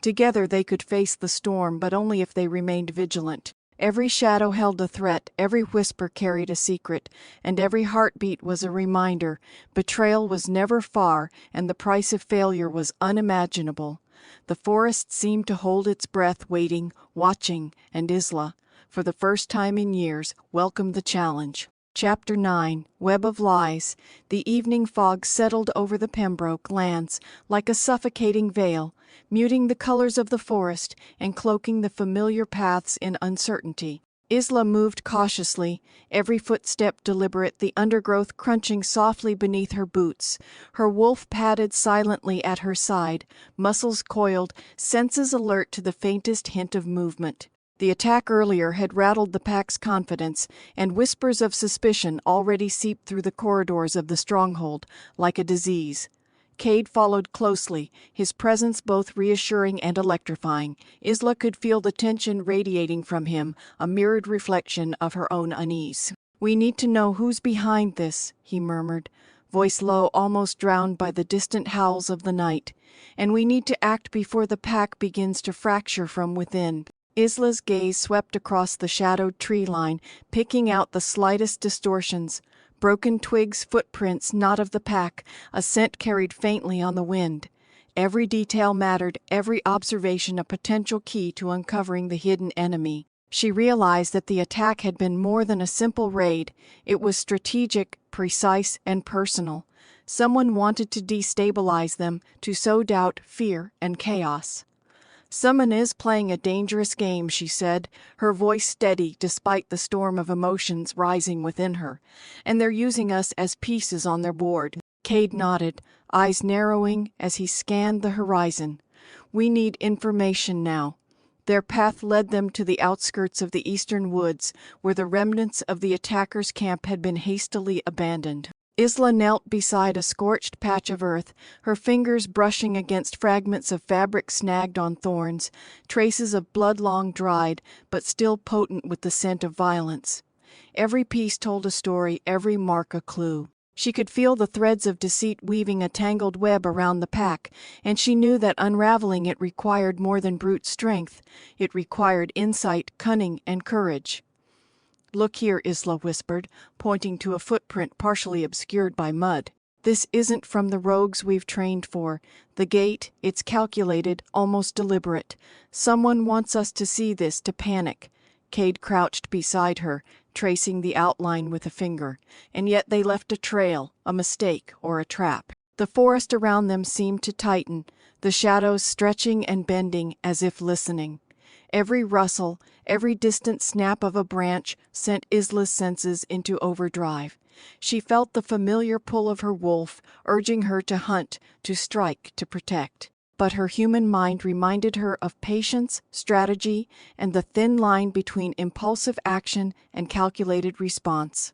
Together they could face the storm, but only if they remained vigilant. Every shadow held a threat, every whisper carried a secret, and every heartbeat was a reminder. Betrayal was never far, and the price of failure was unimaginable. The forest seemed to hold its breath, waiting, watching, and Isla, for the first time in years, welcomed the challenge. Chapter 9. Web of Lies. The evening fog settled over the Pembroke lands like a suffocating veil, muting the colors of the forest and cloaking the familiar paths in uncertainty. Isla moved cautiously, every footstep deliberate, the undergrowth crunching softly beneath her boots. Her wolf padded silently at her side, muscles coiled, senses alert to the faintest hint of movement. The attack earlier had rattled the pack's confidence, and whispers of suspicion already seeped through the corridors of the stronghold like a disease. Cade followed closely, his presence both reassuring and electrifying. Isla could feel the tension radiating from him, a mirrored reflection of her own unease. "We need to know who's behind this," he murmured, voice low, almost drowned by the distant howls of the night. "And we need to act before the pack begins to fracture from within." Isla's gaze swept across the shadowed tree line, picking out the slightest distortions. Broken twigs, footprints not of the pack, a scent carried faintly on the wind. Every detail mattered, every observation a potential key to uncovering the hidden enemy. She realized that the attack had been more than a simple raid. It was strategic, precise, and personal. Someone wanted to destabilize them, to sow doubt, fear, and chaos. "Someone is playing a dangerous game," she said, her voice steady despite the storm of emotions rising within her. "And they're using us as pieces on their board." Cade nodded, eyes narrowing as he scanned the horizon. "We need information now." Their path led them to the outskirts of the eastern woods, where the remnants of the attackers' camp had been hastily abandoned. Isla knelt beside a scorched patch of earth, her fingers brushing against fragments of fabric snagged on thorns, traces of blood long dried, but still potent with the scent of violence. Every piece told a story, every mark a clue. She could feel the threads of deceit weaving a tangled web around the pack, and she knew that unraveling it required more than brute strength. It required insight, cunning, and courage. "Look here," Isla whispered, pointing to a footprint partially obscured by mud. "This isn't from the rogues we've trained for. The gait, it's calculated, almost deliberate. Someone wants us to see this, to panic." Cade crouched beside her, tracing the outline with a finger. "And yet they left a trail, a mistake, or a trap." The forest around them seemed to tighten, the shadows stretching and bending as if listening. Every rustle, every distant snap of a branch sent Isla's senses into overdrive. She felt the familiar pull of her wolf, urging her to hunt, to strike, to protect. But her human mind reminded her of patience, strategy, and the thin line between impulsive action and calculated response.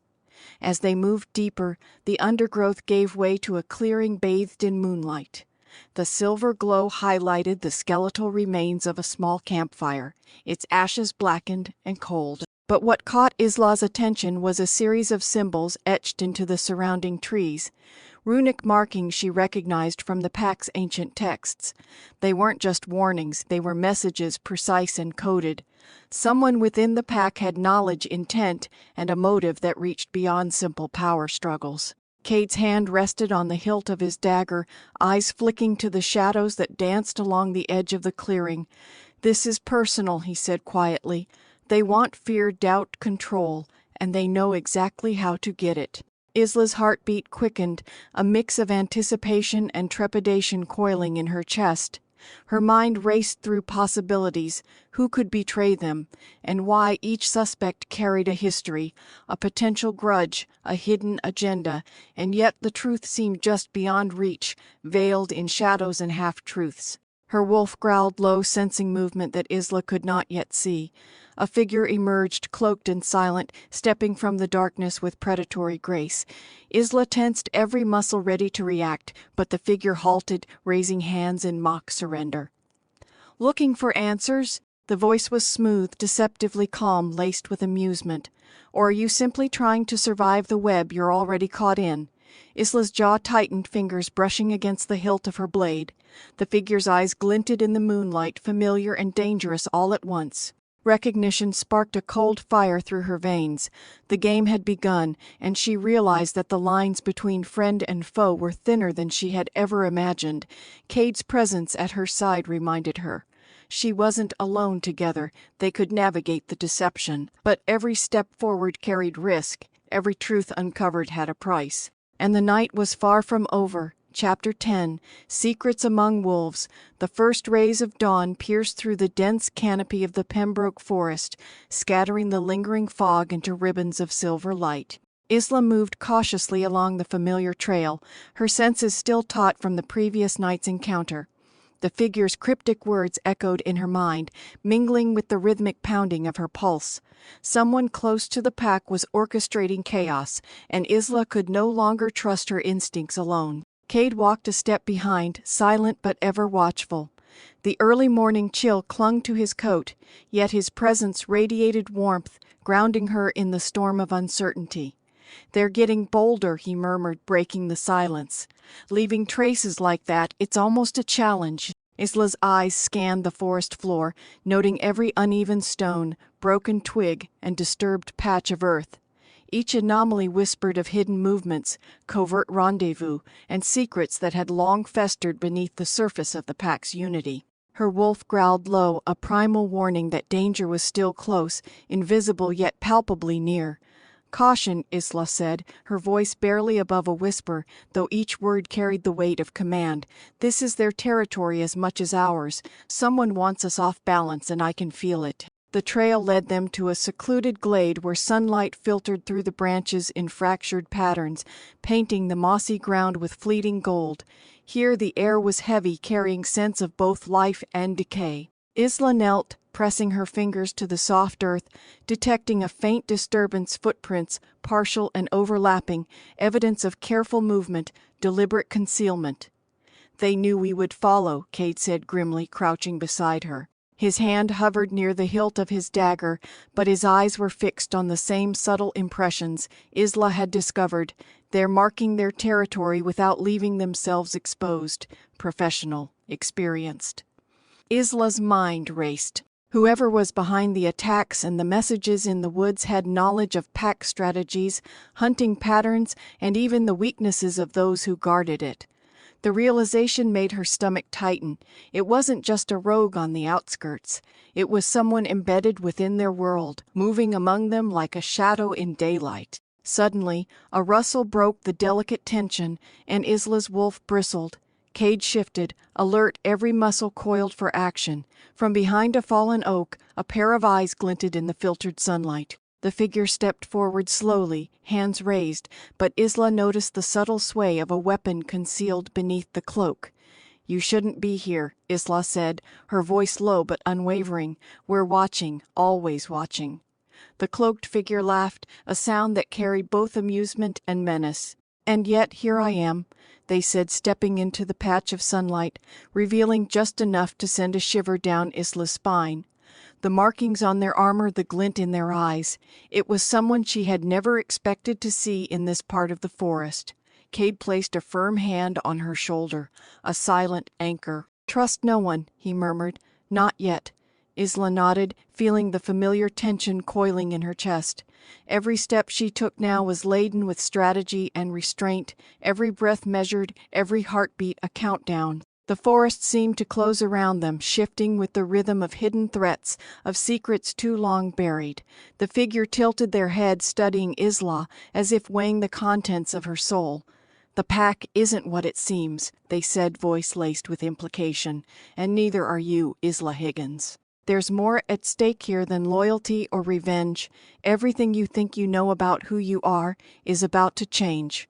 As they moved deeper, the undergrowth gave way to a clearing bathed in moonlight. The silver glow highlighted the skeletal remains of a small campfire, its ashes blackened and cold. But what caught Isla's attention was a series of symbols etched into the surrounding trees. Runic markings she recognized from the pack's ancient texts. They weren't just warnings, they were messages precise and coded. Someone within the pack had knowledge, intent, and a motive that reached beyond simple power struggles. Cade's hand rested on the hilt of his dagger, eyes flicking to the shadows that danced along the edge of the clearing. "This is personal," he said quietly. "They want fear, doubt, control, and they know exactly how to get it." Isla's heartbeat quickened, a mix of anticipation and trepidation coiling in her chest. Her mind raced through possibilities, who could betray them, and why each suspect carried a history, a potential grudge, a hidden agenda, and yet the truth seemed just beyond reach, veiled in shadows and half-truths. Her wolf growled low, sensing movement that Isla could not yet see. A figure emerged, cloaked and silent, stepping from the darkness with predatory grace. Isla tensed every muscle ready to react, but the figure halted, raising hands in mock surrender. "Looking for answers?" The voice was smooth, deceptively calm, laced with amusement. "Or are you simply trying to survive the web you're already caught in?" Isla's jaw tightened, fingers brushing against the hilt of her blade. The figure's eyes glinted in the moonlight, familiar and dangerous all at once. Recognition sparked a cold fire through her veins. The game had begun, and she realized that the lines between friend and foe were thinner than she had ever imagined. Cade's presence at her side reminded her. She wasn't alone together, they could navigate the deception. But every step forward carried risk, every truth uncovered had a price. And the night was far from over. Chapter 10, Secrets Among Wolves. The first rays of dawn pierced through the dense canopy of the Pembroke forest, scattering the lingering fog into ribbons of silver light. Isla moved cautiously along the familiar trail, her senses still taut from the previous night's encounter. The figure's cryptic words echoed in her mind, mingling with the rhythmic pounding of her pulse. Someone close to the pack was orchestrating chaos, and Isla could no longer trust her instincts alone. Cade walked a step behind, silent but ever watchful. The early morning chill clung to his coat, yet his presence radiated warmth, grounding her in the storm of uncertainty. "They're getting bolder," he murmured, breaking the silence. "Leaving traces like that, it's almost a challenge." Isla's eyes scanned the forest floor, noting every uneven stone, broken twig, and disturbed patch of earth. Each anomaly whispered of hidden movements, covert rendezvous, and secrets that had long festered beneath the surface of the pack's unity. Her wolf growled low, a primal warning that danger was still close, invisible yet palpably near. "Caution," Isla said, her voice barely above a whisper, though each word carried the weight of command. "This is their territory as much as ours. Someone wants us off balance, and I can feel it." The trail led them to a secluded glade where sunlight filtered through the branches in fractured patterns, painting the mossy ground with fleeting gold. Here the air was heavy, carrying scents of both life and decay. Isla knelt, pressing her fingers to the soft earth, detecting a faint disturbance, footprints, partial and overlapping, evidence of careful movement, deliberate concealment. "They knew we would follow," Cade said grimly, crouching beside her. His hand hovered near the hilt of his dagger, but his eyes were fixed on the same subtle impressions Isla had discovered. "They're marking their territory without leaving themselves exposed. Professional, experienced." Isla's mind raced. Whoever was behind the attacks and the messages in the woods had knowledge of pack strategies, hunting patterns, and even the weaknesses of those who guarded it. The realization made her stomach tighten. It wasn't just a rogue on the outskirts. It was someone embedded within their world, moving among them like a shadow in daylight. Suddenly, a rustle broke the delicate tension, and Isla's wolf bristled. Cade shifted, alert, every muscle coiled for action. From behind a fallen oak, a pair of eyes glinted in the filtered sunlight. The figure stepped forward slowly, hands raised, but Isla noticed the subtle sway of a weapon concealed beneath the cloak. "You shouldn't be here," Isla said, her voice low but unwavering. "We're watching, always watching." The cloaked figure laughed, a sound that carried both amusement and menace. "And yet here I am," they said, stepping into the patch of sunlight, revealing just enough to send a shiver down Isla's spine. The markings on their armor, the glint in their eyes. It was someone she had never expected to see in this part of the forest. Cade placed a firm hand on her shoulder, a silent anchor. "Trust no one," he murmured. "Not yet." Isla nodded, feeling the familiar tension coiling in her chest. Every step she took now was laden with strategy and restraint, every breath measured, every heartbeat a countdown. The forest seemed to close around them, shifting with the rhythm of hidden threats, of secrets too long buried. The figure tilted their head, studying Isla, as if weighing the contents of her soul. "The pack isn't what it seems," they said, voice laced with implication, "and neither are you, Isla Higgins. There's more at stake here than loyalty or revenge. Everything you think you know about who you are is about to change."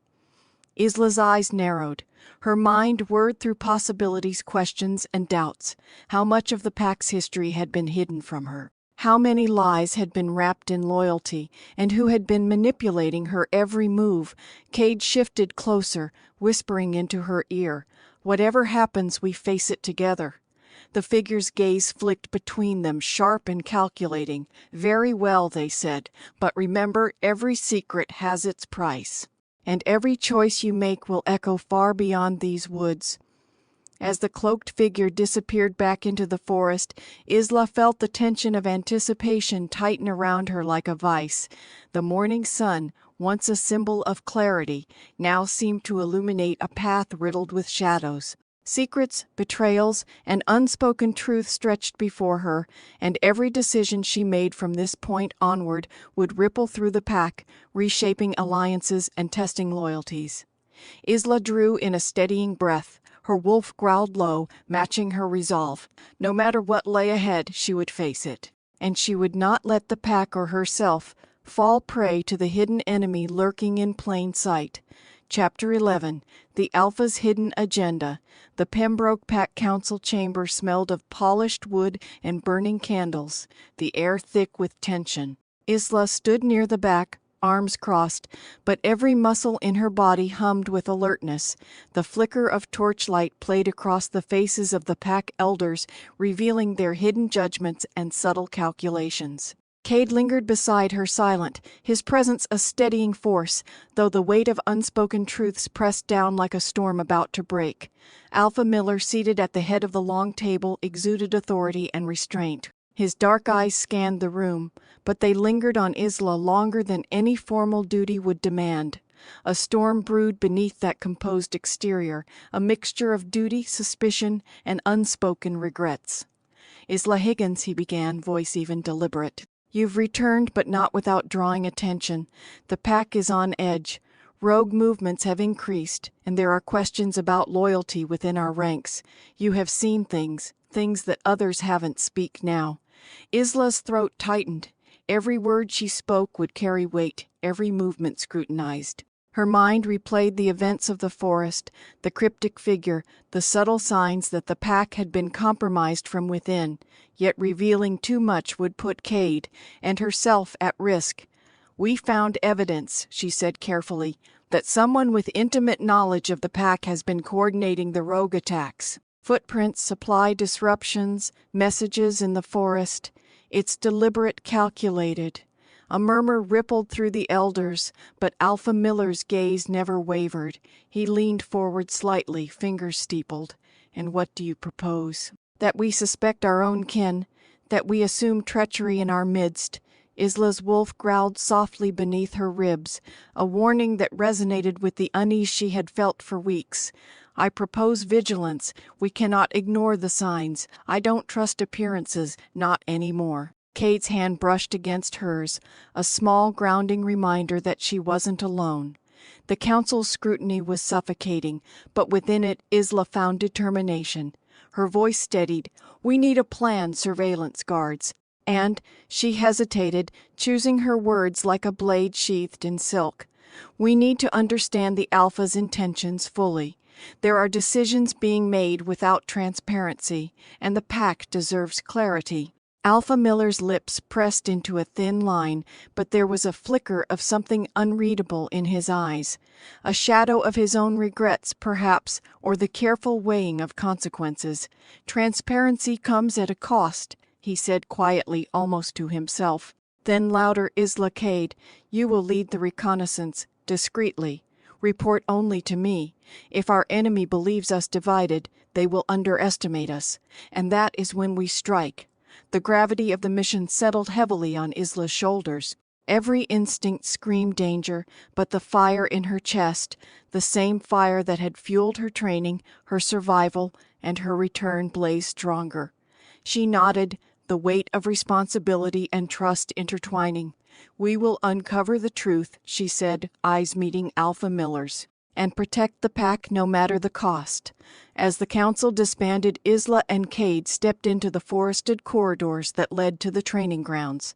Isla's eyes narrowed. Her mind whirred through possibilities, questions, and doubts. How much of the pack's history had been hidden from her? How many lies had been wrapped in loyalty, and who had been manipulating her every move? Cade shifted closer, whispering into her ear, "Whatever happens, we face it together." The figure's gaze flicked between them, sharp and calculating. "Very well," they said, "but remember, every secret has its price. And every choice you make will echo far beyond these woods." As the cloaked figure disappeared back into the forest, Isla felt the tension of anticipation tighten around her like a vice. The morning sun, once a symbol of clarity, now seemed to illuminate a path riddled with shadows. Secrets, betrayals, and unspoken truth stretched before her, and every decision she made from this point onward would ripple through the pack, reshaping alliances and testing loyalties. Isla drew in a steadying breath. Her wolf growled low, matching her resolve. No matter what lay ahead, she would face it. And she would not let the pack or herself fall prey to the hidden enemy lurking in plain sight. Chapter 11. The Alpha's Hidden Agenda. The Pembroke Pack Council chamber smelled of polished wood and burning candles, the air thick with tension. Isla stood near the back, arms crossed, but every muscle in her body hummed with alertness. The flicker of torchlight played across the faces of the pack elders, revealing their hidden judgments and subtle calculations. Cade lingered beside her, silent, his presence a steadying force, though the weight of unspoken truths pressed down like a storm about to break. Alpha Miller, seated at the head of the long table, exuded authority and restraint. His dark eyes scanned the room, but they lingered on Isla longer than any formal duty would demand. A storm brewed beneath that composed exterior, a mixture of duty, suspicion, and unspoken regrets. "Isla Higgins," he began, voice even deliberate. "You've returned, but not without drawing attention. The pack is on edge. Rogue movements have increased, and there are questions about loyalty within our ranks. You have seen things that others haven't. Speak now." Isla's throat tightened. Every word she spoke would carry weight, every movement scrutinized. Her mind replayed the events of the forest, the cryptic figure, the subtle signs that the pack had been compromised from within, yet revealing too much would put Cade and herself at risk. "We found evidence," she said carefully, "that someone with intimate knowledge of the pack has been coordinating the rogue attacks. Footprints, supply disruptions, messages in the forest. It's deliberate, calculated." A murmur rippled through the elders, but Alpha Miller's gaze never wavered. He leaned forward slightly, fingers steepled. "And what do you propose?" "That we suspect our own kin, that we assume treachery in our midst." Isla's wolf growled softly beneath her ribs, a warning that resonated with the unease she had felt for weeks. "I propose vigilance. We cannot ignore the signs. I don't trust appearances, not anymore." Cade's hand brushed against hers, a small grounding reminder that she wasn't alone. The council's scrutiny was suffocating, but within it Isla found determination. Her voice steadied. "We need a plan, surveillance guards." And she hesitated, choosing her words like a blade sheathed in silk. "We need to understand the Alpha's intentions fully. There are decisions being made without transparency, and the pack deserves clarity." Alpha Miller's lips pressed into a thin line, but there was a flicker of something unreadable in his eyes. A shadow of his own regrets, perhaps, or the careful weighing of consequences. "Transparency comes at a cost," he said quietly, almost to himself. Then louder, Isla Cade, you will lead the reconnaissance, discreetly. Report only to me. If our enemy believes us divided, they will underestimate us, and that is when we strike. The gravity of the mission settled heavily on Isla's shoulders. Every instinct screamed danger, but the fire in her chest, the same fire that had fueled her training, her survival, and her return, blazed stronger. She nodded, the weight of responsibility and trust intertwining. We will uncover the truth, she said, eyes meeting Alpha Miller's, and protect the pack no matter the cost. As the council disbanded, Isla and Cade stepped into the forested corridors that led to the training grounds.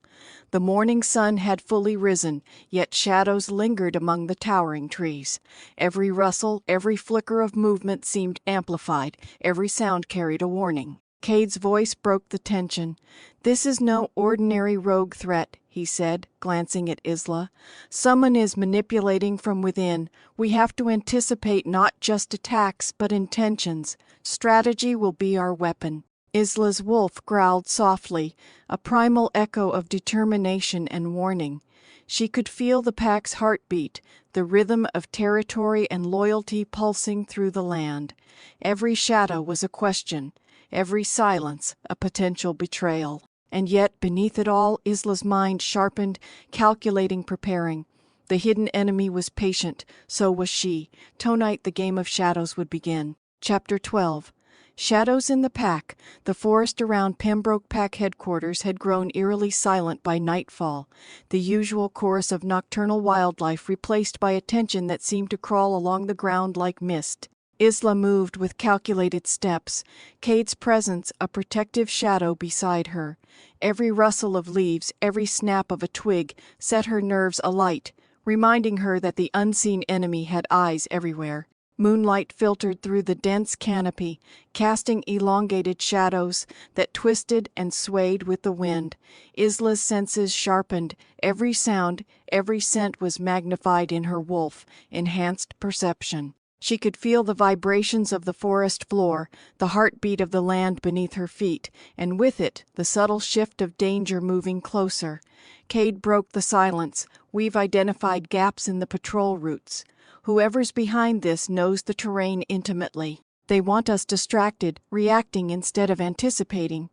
The morning sun had fully risen, yet shadows lingered among the towering trees. Every rustle, every flicker of movement seemed amplified, every sound carried a warning. Cade's voice broke the tension. This is no ordinary rogue threat, he said, glancing at Isla. Someone is manipulating from within. We have to anticipate not just attacks, but intentions. Strategy will be our weapon. Isla's wolf growled softly, a primal echo of determination and warning. She could feel the pack's heartbeat, the rhythm of territory and loyalty pulsing through the land. Every shadow was a question. Every silence a potential betrayal. And yet, beneath it all, Isla's mind sharpened, calculating, preparing. The hidden enemy was patient, so was she. Tonight the game of shadows would begin. Chapter 12. Shadows in the pack. The forest around Pembroke Pack headquarters had grown eerily silent by nightfall, the usual chorus of nocturnal wildlife replaced by a tension that seemed to crawl along the ground like mist. Isla moved with calculated steps, Cade's presence a protective shadow beside her. Every rustle of leaves, every snap of a twig set her nerves alight, reminding her that the unseen enemy had eyes everywhere. Moonlight filtered through the dense canopy, casting elongated shadows that twisted and swayed with the wind. Isla's senses sharpened. Every sound, every scent was magnified in her wolf, enhanced perception. She could feel the vibrations of the forest floor, the heartbeat of the land beneath her feet, and with it the subtle shift of danger moving closer. Cade broke the silence. We've identified gaps in the patrol routes. Whoever's behind this knows the terrain intimately. They want us distracted, reacting instead of anticipating.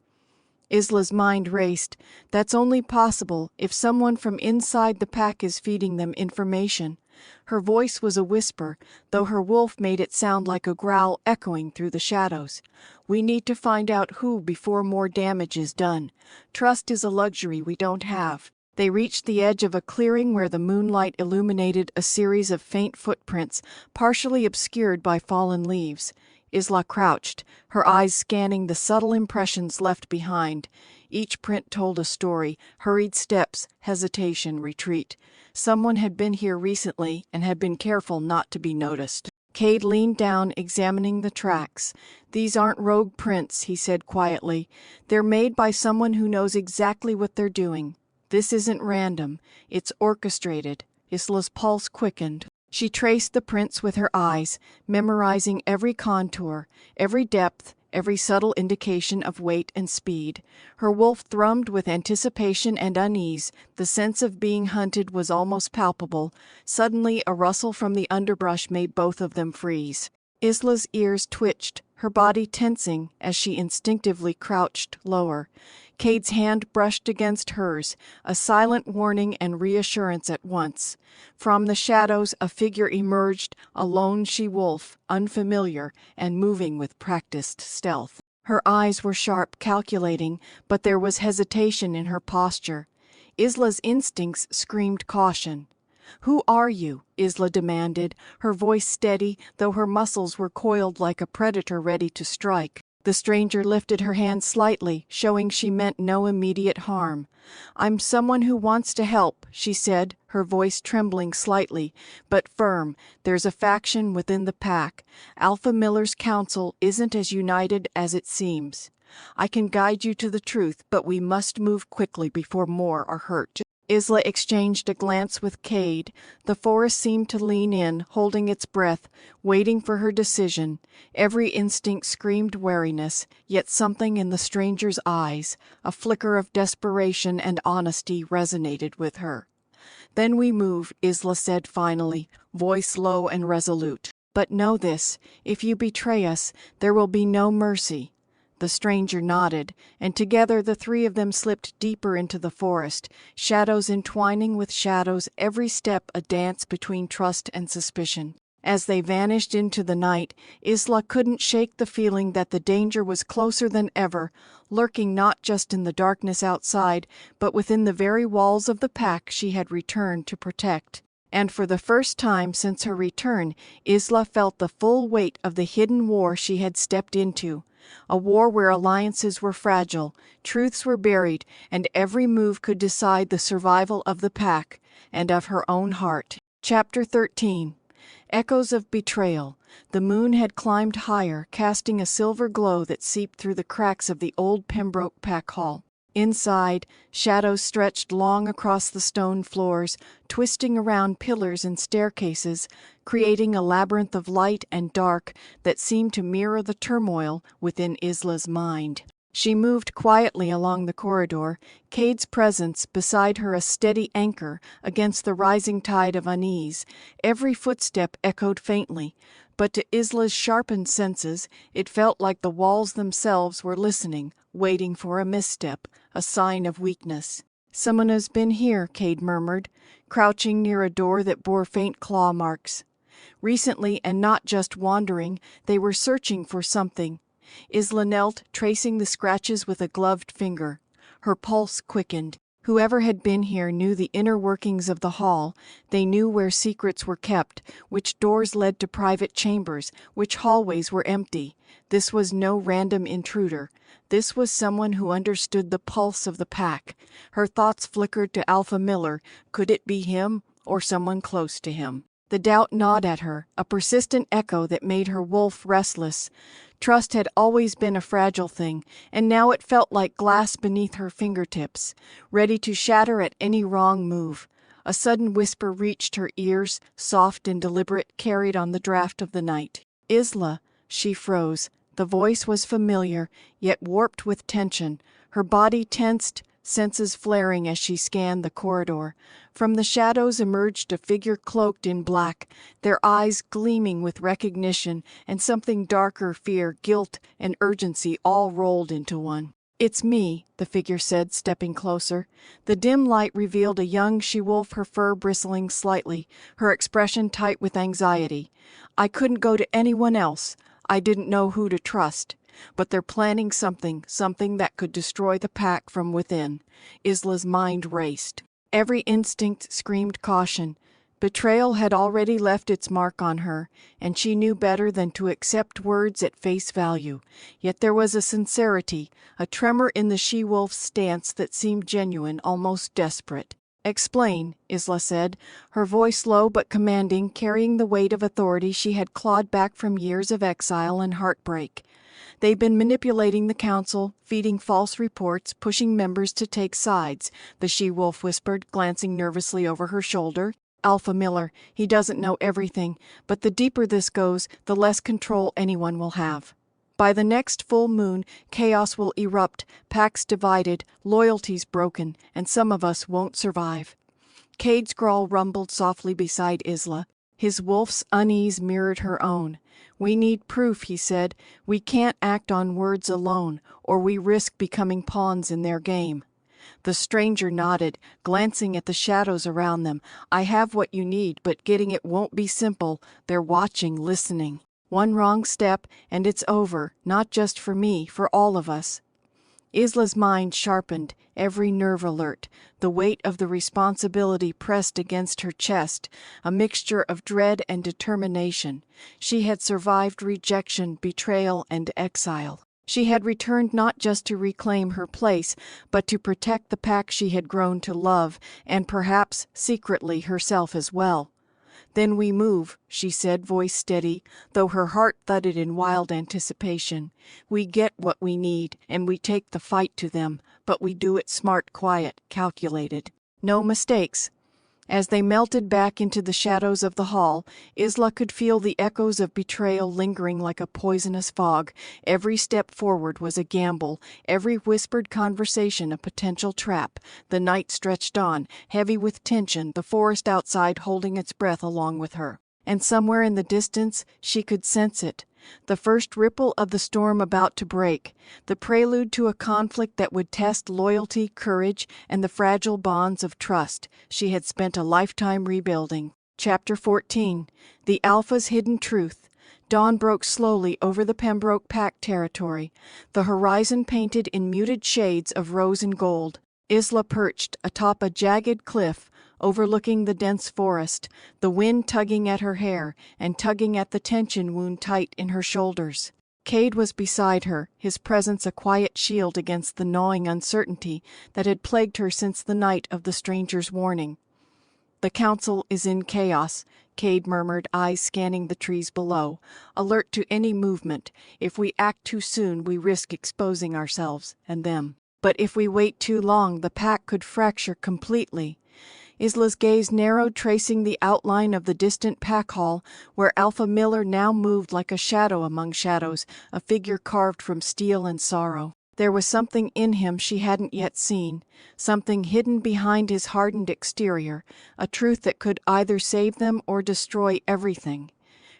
Isla's mind raced. That's only possible if someone from inside the pack is feeding them information. Her voice was a whisper, though her wolf made it sound like a growl echoing through the shadows. We need to find out who before more damage is done. Trust is a luxury we don't have. They reached the edge of a clearing where the moonlight illuminated a series of faint footprints, partially obscured by fallen leaves. Isla crouched, her eyes scanning the subtle impressions left behind. Each print told a story: hurried steps, hesitation, retreat. Someone had been here recently and had been careful not to be noticed. Cade leaned down, examining the tracks. These aren't rogue prints, he said quietly. They're made by someone who knows exactly what they're doing. This isn't random. It's orchestrated. Isla's pulse quickened. She traced the prints with her eyes, memorizing every contour, every depth, every subtle indication of weight and speed. Her wolf thrummed with anticipation and unease. The sense of being hunted was almost palpable. Suddenly, a rustle from the underbrush made both of them freeze. Isla's ears twitched, her body tensing as she instinctively crouched lower. Cade's hand brushed against hers, a silent warning and reassurance at once. From the shadows a figure emerged, a lone she-wolf, unfamiliar, and moving with practiced stealth. Her eyes were sharp, calculating, but there was hesitation in her posture. Isla's instincts screamed caution. "Who are you?" Isla demanded, her voice steady, though her muscles were coiled like a predator ready to strike. The stranger lifted her hand slightly, showing she meant no immediate harm. "I'm someone who wants to help," she said, her voice trembling slightly, but firm. "There's a faction within the pack. Alpha Miller's council isn't as united as it seems. I can guide you to the truth, but we must move quickly before more are hurt." Isla exchanged a glance with Cade. The forest seemed to lean in, holding its breath, waiting for her decision. Every instinct screamed wariness, yet something in the stranger's eyes, a flicker of desperation and honesty, resonated with her. "Then we move," Isla said finally, voice low and resolute. "But know this, if you betray us, there will be no mercy." The stranger nodded, and together the three of them slipped deeper into the forest, shadows entwining with shadows, every step a dance between trust and suspicion. As they vanished into the night, Isla couldn't shake the feeling that the danger was closer than ever, lurking not just in the darkness outside, but within the very walls of the pack she had returned to protect. And for the first time since her return, Isla felt the full weight of the hidden war she had stepped into. A war where alliances were fragile, truths were buried, and every move could decide the survival of the pack and of her own heart. Chapter 13. Echoes of Betrayal. The moon had climbed higher, casting a silver glow that seeped through the cracks of the old Pembroke pack hall. Inside, shadows stretched long across the stone floors, twisting around pillars and staircases, creating a labyrinth of light and dark that seemed to mirror the turmoil within Isla's mind. She moved quietly along the corridor, Cade's presence beside her a steady anchor against the rising tide of unease. Every footstep echoed faintly, but to Isla's sharpened senses it felt like the walls themselves were listening, waiting for a misstep, a sign of weakness. "Someone has been here," Cade murmured, crouching near a door that bore faint claw marks. Recently, and not just wandering, they were searching for something. Isla knelt, tracing the scratches with a gloved finger. Her pulse quickened. Whoever had been here knew the inner workings of the hall. They knew where secrets were kept, which doors led to private chambers, which hallways were empty. This was no random intruder. This was someone who understood the pulse of the pack. Her thoughts flickered to Alpha Miller. Could it be him, or someone close to him? The doubt gnawed at her, a persistent echo that made her wolf restless. Trust had always been a fragile thing, and now it felt like glass beneath her fingertips, ready to shatter at any wrong move. A sudden whisper reached her ears, soft and deliberate, carried on the draft of the night. "Isla." She froze. The voice was familiar, yet warped with tension. Her body tensed, senses flaring as she scanned the corridor. From the shadows emerged a figure cloaked in black, their eyes gleaming with recognition and something darker, fear, guilt, and urgency all rolled into one. "It's me," the figure said, stepping closer. The dim light revealed a young she-wolf, her fur bristling slightly, her expression tight with anxiety. "I couldn't go to anyone else. I didn't know who to trust. But they're planning something that could destroy the pack from within." Isla's mind raced. Every instinct screamed caution. Betrayal had already left its mark on her, and she knew better than to accept words at face value. Yet there was a sincerity, a tremor in the she-wolf's stance that seemed genuine, almost desperate. "Explain," Isla said, her voice low but commanding, carrying the weight of authority she had clawed back from years of exile and heartbreak. "They've been manipulating the council, feeding false reports, pushing members to take sides," the she-wolf whispered, glancing nervously over her shoulder. "Alpha Miller, he doesn't know everything, but the deeper this goes, the less control anyone will have. By the next full moon, chaos will erupt, packs divided, loyalties broken, and some of us won't survive." Cade's growl rumbled softly beside Isla. His wolf's unease mirrored her own. "We need proof," he said. "We can't act on words alone, or we risk becoming pawns in their game." The stranger nodded, glancing at the shadows around them. "I have what you need, but getting it won't be simple. They're watching, listening. One wrong step, and it's over, not just for me, for all of us." Isla's mind sharpened, every nerve alert. The weight of the responsibility pressed against her chest, a mixture of dread and determination. She had survived rejection, betrayal, and exile. She had returned not just to reclaim her place, but to protect the pack she had grown to love, and perhaps, secretly, herself as well. "Then we move," she said, voice steady, though her heart thudded in wild anticipation. "We get what we need, and we take the fight to them, but we do it smart, quiet, calculated." No mistakes. As they melted back into the shadows of the hall, Isla could feel the echoes of betrayal lingering like a poisonous fog. Every step forward was a gamble, every whispered conversation a potential trap. The night stretched on, heavy with tension, the forest outside holding its breath along with her. And somewhere in the distance she could sense it. The first ripple of the storm about to break, the prelude to a conflict that would test loyalty, courage, and the fragile bonds of trust she had spent a lifetime rebuilding. Chapter 14. The Alpha's Hidden Truth. Dawn broke slowly over the Pembroke Pack territory, the horizon painted in muted shades of rose and gold. Isla perched atop a jagged cliff, overlooking the dense forest, the wind tugging at her hair and tugging at the tension wound tight in her shoulders. Cade was beside her, his presence a quiet shield against the gnawing uncertainty that had plagued her since the night of the stranger's warning. "The council is in chaos," Cade murmured, eyes scanning the trees below, alert to any movement. "If we act too soon, we risk exposing ourselves and them. But if we wait too long, the pack could fracture completely." Isla's gaze narrowed, tracing the outline of the distant pack hall, where Alpha Miller now moved like a shadow among shadows, a figure carved from steel and sorrow. There was something in him she hadn't yet seen, something hidden behind his hardened exterior, a truth that could either save them or destroy everything.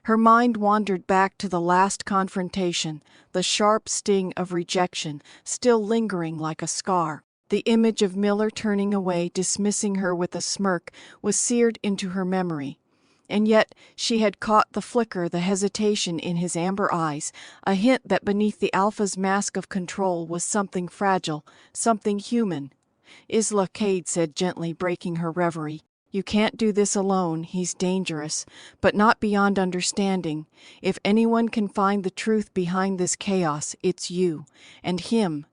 Her mind wandered back to the last confrontation, the sharp sting of rejection, still lingering like a scar. The image of Miller turning away, dismissing her with a smirk, was seared into her memory. And yet she had caught the flicker, the hesitation in his amber eyes, a hint that beneath the Alpha's mask of control was something fragile, something human. "Isla," Cade said gently, breaking her reverie, "you can't do this alone. He's dangerous, but not beyond understanding. If anyone can find the truth behind this chaos, it's you. And him."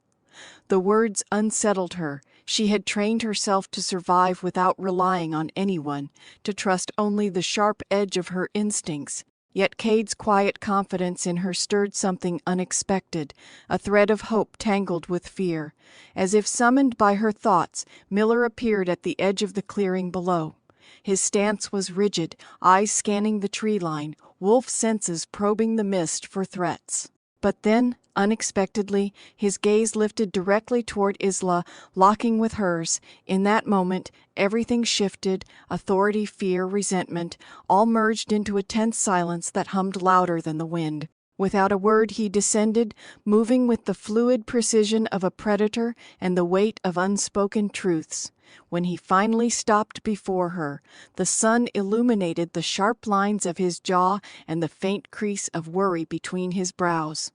The words unsettled her. She had trained herself to survive without relying on anyone, to trust only the sharp edge of her instincts. Yet Cade's quiet confidence in her stirred something unexpected, a thread of hope tangled with fear. As if summoned by her thoughts, Miller appeared at the edge of the clearing below. His stance was rigid, eyes scanning the tree line, wolf senses probing the mist for threats. But then, unexpectedly, his gaze lifted directly toward Isla, locking with hers. In that moment, everything shifted, authority, fear, resentment, all merged into a tense silence that hummed louder than the wind. Without a word he descended, moving with the fluid precision of a predator and the weight of unspoken truths. When he finally stopped before her, the sun illuminated the sharp lines of his jaw and the faint crease of worry between his brows.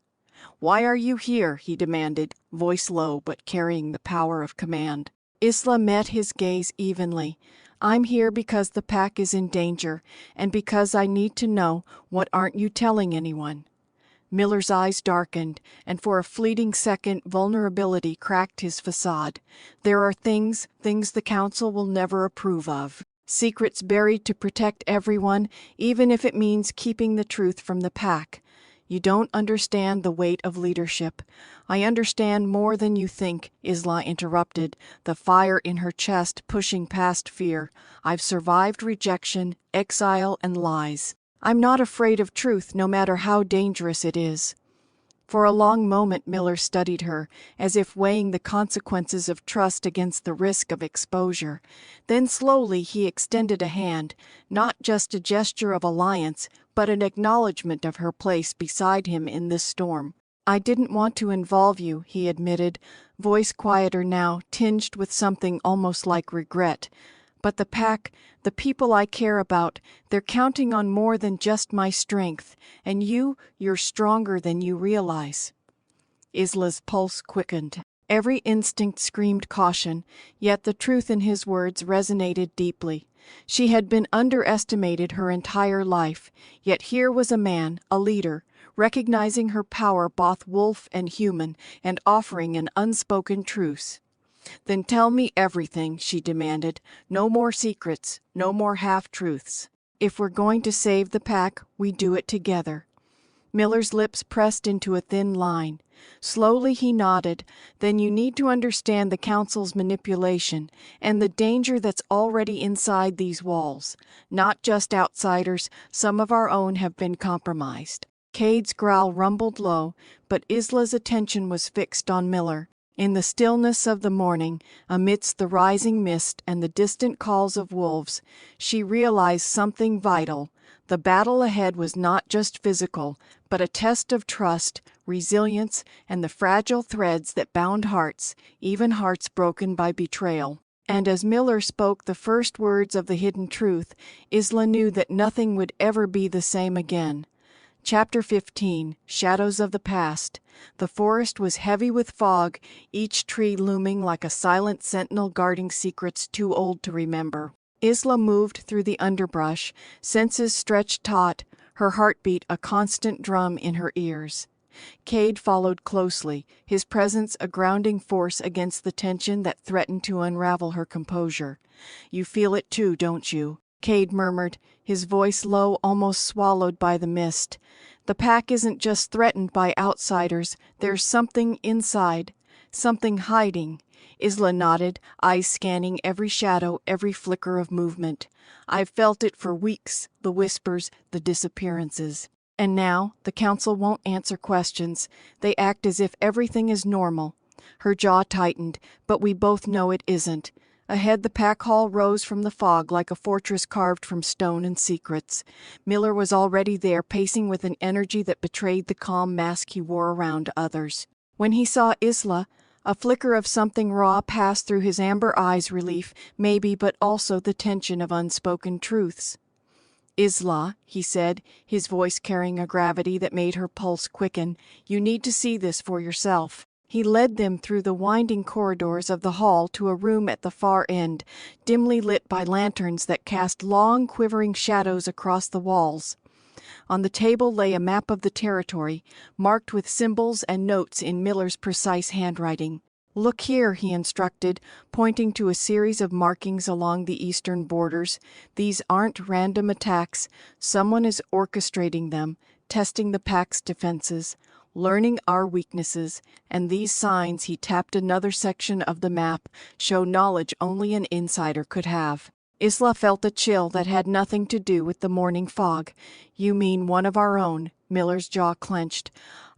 "Why are you here?" he demanded, voice low but carrying the power of command. Isla met his gaze evenly. "I'm here because the pack is in danger, and because I need to know. What aren't you telling anyone?" Miller's eyes darkened, and for a fleeting second vulnerability cracked his facade. "There are things the council will never approve of. Secrets buried to protect everyone, even if it means keeping the truth from the pack. You don't understand the weight of leadership." "I understand more than you think," Isla interrupted, the fire in her chest pushing past fear. "I've survived rejection, exile, and lies. I'm not afraid of truth, no matter how dangerous it is." For a long moment Miller studied her, as if weighing the consequences of trust against the risk of exposure. Then slowly he extended a hand, not just a gesture of alliance, but an acknowledgement of her place beside him in this storm. "I didn't want to involve you," he admitted, voice quieter now, tinged with something almost like regret. "But the pack, the people I care about, they're counting on more than just my strength. And you're stronger than you realize." Isla's pulse quickened. Every instinct screamed caution, yet the truth in his words resonated deeply. She had been underestimated her entire life, yet here was a man, a leader, recognizing her power both wolf and human, and offering an unspoken truce. "Then tell me everything," she demanded. "No more secrets, no more half-truths. If we're going to save the pack, we do it together." Miller's lips pressed into a thin line. Slowly he nodded. Then you need to understand the Council's manipulation and the danger that's already inside these walls. Not just outsiders, some of our own have been compromised. Cade's growl rumbled low, but Isla's attention was fixed on Miller. In the stillness of the morning, amidst the rising mist and the distant calls of wolves, she realized something vital. The battle ahead was not just physical, but a test of trust, resilience, and the fragile threads that bound hearts, even hearts broken by betrayal. And as Miller spoke the first words of the hidden truth, Isla knew that nothing would ever be the same again. Chapter 15, Shadows of the Past. The forest was heavy with fog, each tree looming like a silent sentinel guarding secrets too old to remember. Isla moved through the underbrush, senses stretched taut, her heartbeat a constant drum in her ears. Cade followed closely, his presence a grounding force against the tension that threatened to unravel her composure. "You feel it too, don't you?" Cade murmured, his voice low, almost swallowed by the mist. "The pack isn't just threatened by outsiders, there's something inside, something hiding." Isla nodded, eyes scanning every shadow, every flicker of movement. "I've felt it for weeks, the whispers, the disappearances. And now, the Council won't answer questions. They act as if everything is normal." Her jaw tightened, but we both know it isn't. Ahead the pack hall rose from the fog like a fortress carved from stone and secrets. Miller was already there, pacing with an energy that betrayed the calm mask he wore around others. When he saw Isla, a flicker of something raw passed through his amber eyes, relief, maybe, but also the tension of unspoken truths. "Isla," he said, his voice carrying a gravity that made her pulse quicken, "you need to see this for yourself." He led them through the winding corridors of the hall to a room at the far end, dimly lit by lanterns that cast long, quivering shadows across the walls. On the table lay a map of the territory, marked with symbols and notes in Miller's precise handwriting. "Look here," he instructed, pointing to a series of markings along the eastern borders. "These aren't random attacks. Someone is orchestrating them, testing the pack's defenses, learning our weaknesses, and these signs," he tapped another section of the map, "show knowledge only an insider could have." Isla felt a chill that had nothing to do with the morning fog. "You mean one of our own?" Miller's jaw clenched.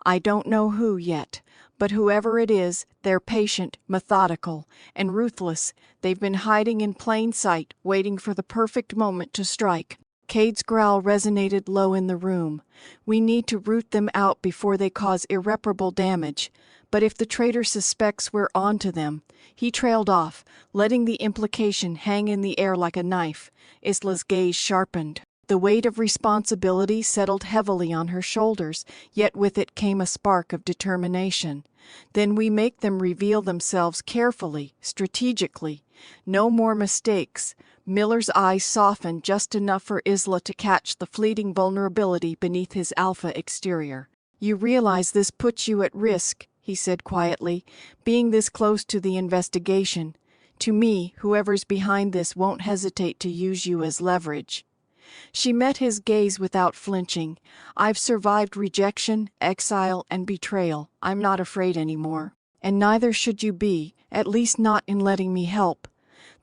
"I don't know who yet, but whoever it is, they're patient, methodical, and ruthless. They've been hiding in plain sight, waiting for the perfect moment to strike." Cade's growl resonated low in the room. "We need to root them out before they cause irreparable damage. But if the traitor suspects we're onto them—" He trailed off, letting the implication hang in the air like a knife. Isla's gaze sharpened. The weight of responsibility settled heavily on her shoulders, yet with it came a spark of determination. "Then we make them reveal themselves carefully, strategically. No more mistakes." Miller's eyes softened just enough for Isla to catch the fleeting vulnerability beneath his alpha exterior. "You realize this puts you at risk," he said quietly, "being this close to the investigation. To me, whoever's behind this won't hesitate to use you as leverage." She met his gaze without flinching. "I've survived rejection, exile, and betrayal. I'm not afraid anymore. And neither should you be, at least not in letting me help."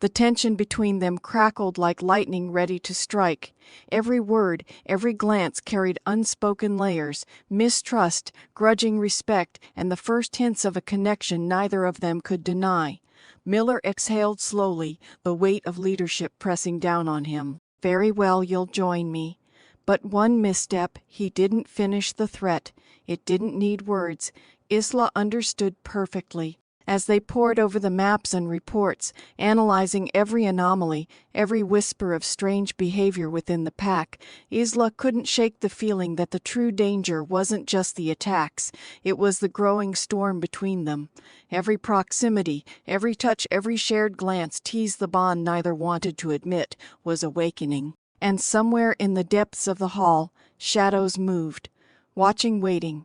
The tension between them crackled like lightning ready to strike. Every word, every glance carried unspoken layers, mistrust, grudging respect, and the first hints of a connection neither of them could deny. Miller exhaled slowly, the weight of leadership pressing down on him. "Very well, you'll join me." But one misstep, he didn't finish the threat. It didn't need words. Isla understood perfectly. As they pored over the maps and reports, analyzing every anomaly, every whisper of strange behavior within the pack, Isla couldn't shake the feeling that the true danger wasn't just the attacks, it was the growing storm between them. Every proximity, every touch, every shared glance teased the bond neither wanted to admit was awakening. And somewhere in the depths of the hall, shadows moved, watching, waiting.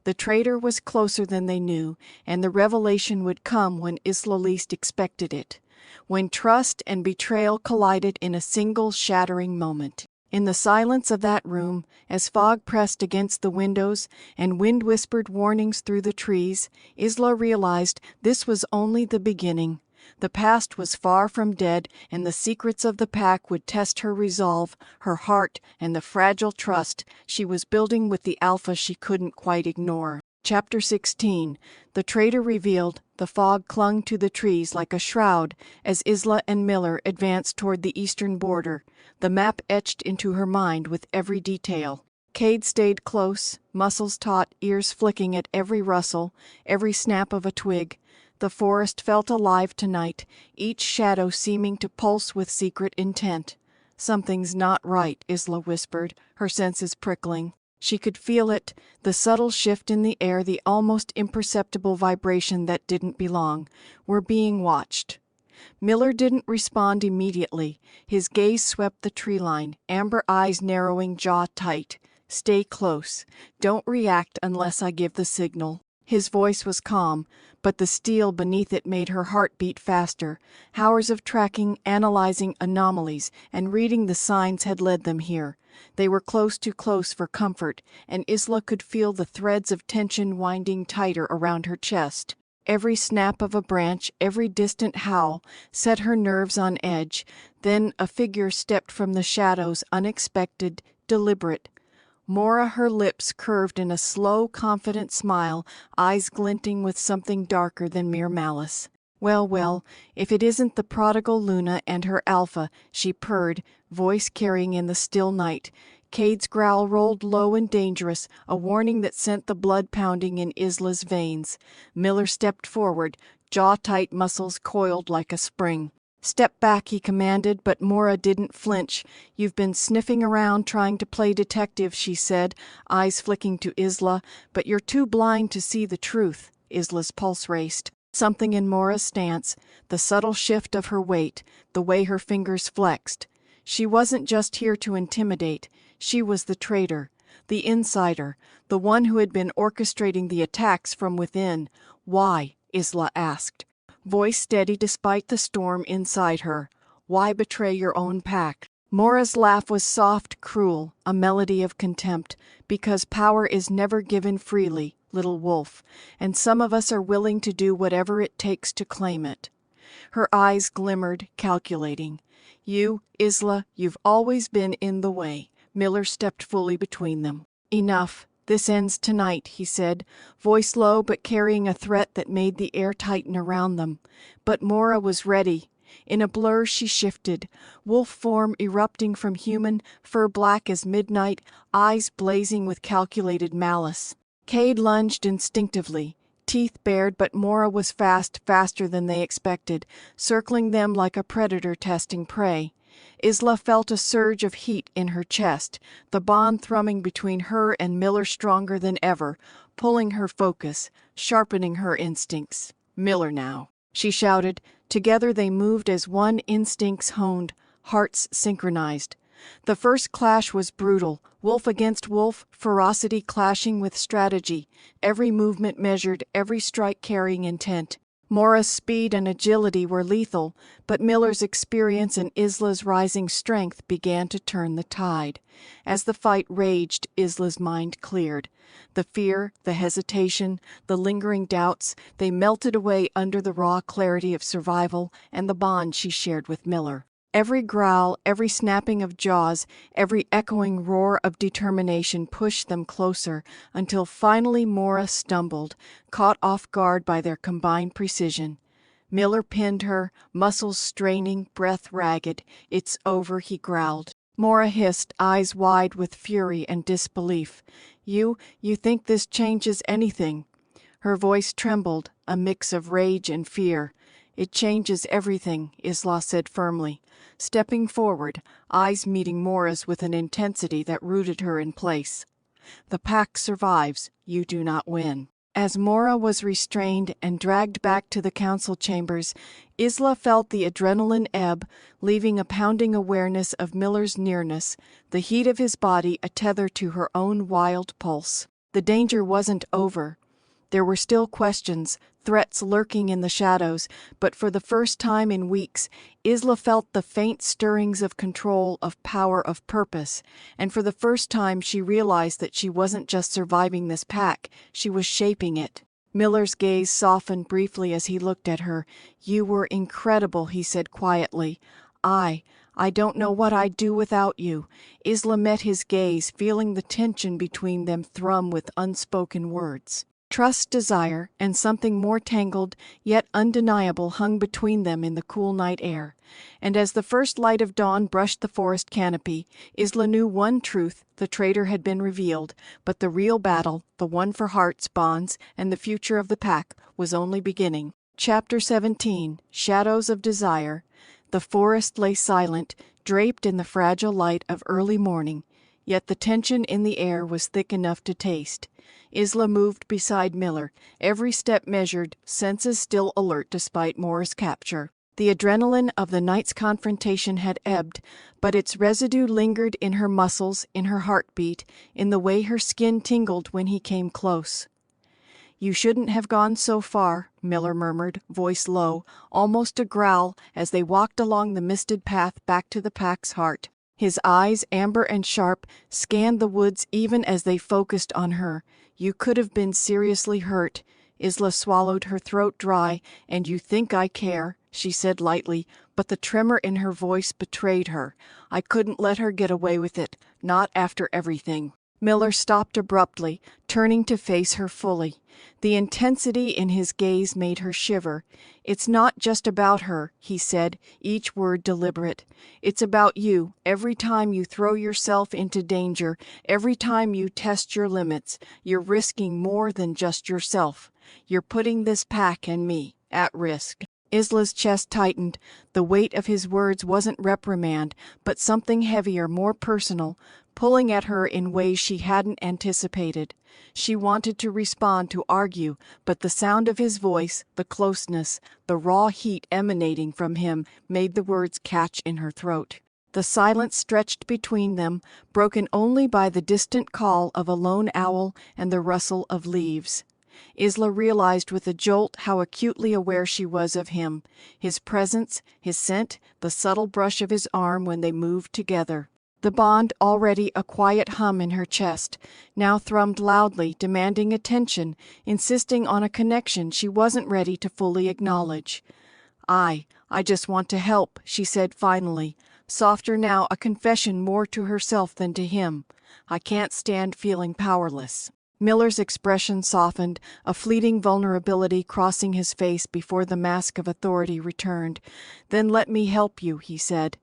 The traitor was closer than they knew, and the revelation would come when Isla least expected it, when trust and betrayal collided in a single shattering moment. In the silence of that room, as fog pressed against the windows and wind whispered warnings through the trees, Isla realized this was only the beginning. The past was far from dead, and the secrets of the pack would test her resolve, her heart, and the fragile trust she was building with the alpha she couldn't quite ignore. Chapter 16. The traitor revealed. The fog clung to the trees like a shroud as Isla and Miller advanced toward the eastern border, the map etched into her mind with every detail. Cade stayed close, muscles taut, ears flicking at every rustle, every snap of a twig. The forest felt alive tonight, each shadow seeming to pulse with secret intent. "Something's not right," Isla whispered, her senses prickling. She could feel it, the subtle shift in the air, the almost imperceptible vibration that didn't belong. "We're being watched." Miller didn't respond immediately. His gaze swept the tree line, amber eyes narrowing, jaw tight. "Stay close. Don't react unless I give the signal." His voice was calm, but the steel beneath it made her heart beat faster. Hours of tracking, analyzing anomalies, and reading the signs had led them here. They were too close for comfort, and Isla could feel the threads of tension winding tighter around her chest. Every snap of a branch, every distant howl, set her nerves on edge. Then a figure stepped from the shadows, unexpected, deliberate. Mora, her lips curved in a slow, confident smile, eyes glinting with something darker than mere malice. Well, if it isn't the prodigal Luna and her alpha," she purred, voice carrying in the still night. Cade's growl rolled low and dangerous, a warning that sent the blood pounding in Isla's veins. Miller stepped forward, jaw-tight, muscles coiled like a spring. "Step back," he commanded, but Mora didn't flinch. "You've been sniffing around trying to play detective," she said, eyes flicking to Isla, "but you're too blind to see the truth." Isla's pulse raced. Something in Mora's stance, the subtle shift of her weight, the way her fingers flexed. She wasn't just here to intimidate. She was the traitor, the insider, the one who had been orchestrating the attacks from within. "Why?" Isla asked, voice steady despite the storm inside her. "Why betray your own pack?" Mora's laugh was soft, cruel, a melody of contempt. "Because power is never given freely, little wolf, and some of us are willing to do whatever it takes to claim it." Her eyes glimmered, calculating. "You, Isla, you've always been in the way." Miller stepped fully between them. "Enough. This ends tonight," he said, voice low but carrying a threat that made the air tighten around them. But Mora was ready. In a blur she shifted, wolf form erupting from human, fur black as midnight, eyes blazing with calculated malice. Cade lunged instinctively, teeth bared, but Mora was faster than they expected, circling them like a predator testing prey. Isla felt a surge of heat in her chest, the bond thrumming between her and Miller stronger than ever, pulling her focus, sharpening her instincts. "Miller now," she shouted. Together they moved as one, instincts honed, hearts synchronized. The first clash was brutal, wolf against wolf, ferocity clashing with strategy, every movement measured, every strike carrying intent. Mora's speed and agility were lethal, but Miller's experience and Isla's rising strength began to turn the tide. As the fight raged, Isla's mind cleared. The fear, the hesitation, the lingering doubts, they melted away under the raw clarity of survival and the bond she shared with Miller. Every growl, every snapping of jaws, every echoing roar of determination pushed them closer, until finally Mora stumbled, caught off guard by their combined precision. Miller pinned her, muscles straining, breath ragged. "It's over," he growled. Mora hissed, eyes wide with fury and disbelief. You think this changes anything?" Her voice trembled, a mix of rage and fear. "It changes everything," Isla said firmly, stepping forward, eyes meeting Mora's with an intensity that rooted her in place. "The pack survives. You do not win." As Mora was restrained and dragged back to the council chambers, Isla felt the adrenaline ebb, leaving a pounding awareness of Miller's nearness, the heat of his body a tether to her own wild pulse. The danger wasn't over. There were still questions, threats lurking in the shadows, but for the first time in weeks, Isla felt the faint stirrings of control, of power, of purpose, and for the first time she realized that she wasn't just surviving this pack, she was shaping it. Miller's gaze softened briefly as he looked at her. "You were incredible," he said quietly. I don't know what I'd do without you." Isla met his gaze, feeling the tension between them thrum with unspoken words. Trust, desire, and something more tangled, yet undeniable, hung between them in the cool night air. And as the first light of dawn brushed the forest canopy, Isla knew one truth: the traitor had been revealed, but the real battle, the one for hearts, bonds, and the future of the pack, was only beginning. Chapter 17. Shadows of Desire. The forest lay silent, draped in the fragile light of early morning, yet the tension in the air was thick enough to taste. Isla moved beside Miller, every step measured, senses still alert despite Moore's capture. The adrenaline of the night's confrontation had ebbed, but its residue lingered in her muscles, in her heartbeat, in the way her skin tingled when he came close. "You shouldn't have gone so far," Miller murmured, voice low, almost a growl, as they walked along the misted path back to the pack's heart. His eyes, amber and sharp, scanned the woods even as they focused on her. "You could have been seriously hurt." Isla swallowed, her throat dry. "And you think I care," she said lightly, but the tremor in her voice betrayed her. "I couldn't let her get away with it, not after everything." Miller stopped abruptly, turning to face her fully. The intensity in his gaze made her shiver. "It's not just about her," he said, each word deliberate. "It's about you. Every time you throw yourself into danger, every time you test your limits, you're risking more than just yourself. You're putting this pack and me at risk." Isla's chest tightened. The weight of his words wasn't reprimand, but something heavier, more personal, pulling at her in ways she hadn't anticipated. She wanted to respond, to argue, but the sound of his voice, the closeness, the raw heat emanating from him, made the words catch in her throat. The silence stretched between them, broken only by the distant call of a lone owl and the rustle of leaves. Isla realized with a jolt how acutely aware she was of him, his presence, his scent, the subtle brush of his arm when they moved together. The bond, already a quiet hum in her chest, now thrummed loudly, demanding attention, insisting on a connection she wasn't ready to fully acknowledge. I just want to help," she said finally, softer now, a confession more to herself than to him. "I can't stand feeling powerless." Miller's expression softened, a fleeting vulnerability crossing his face before the mask of authority returned. "Then let me help you," he said.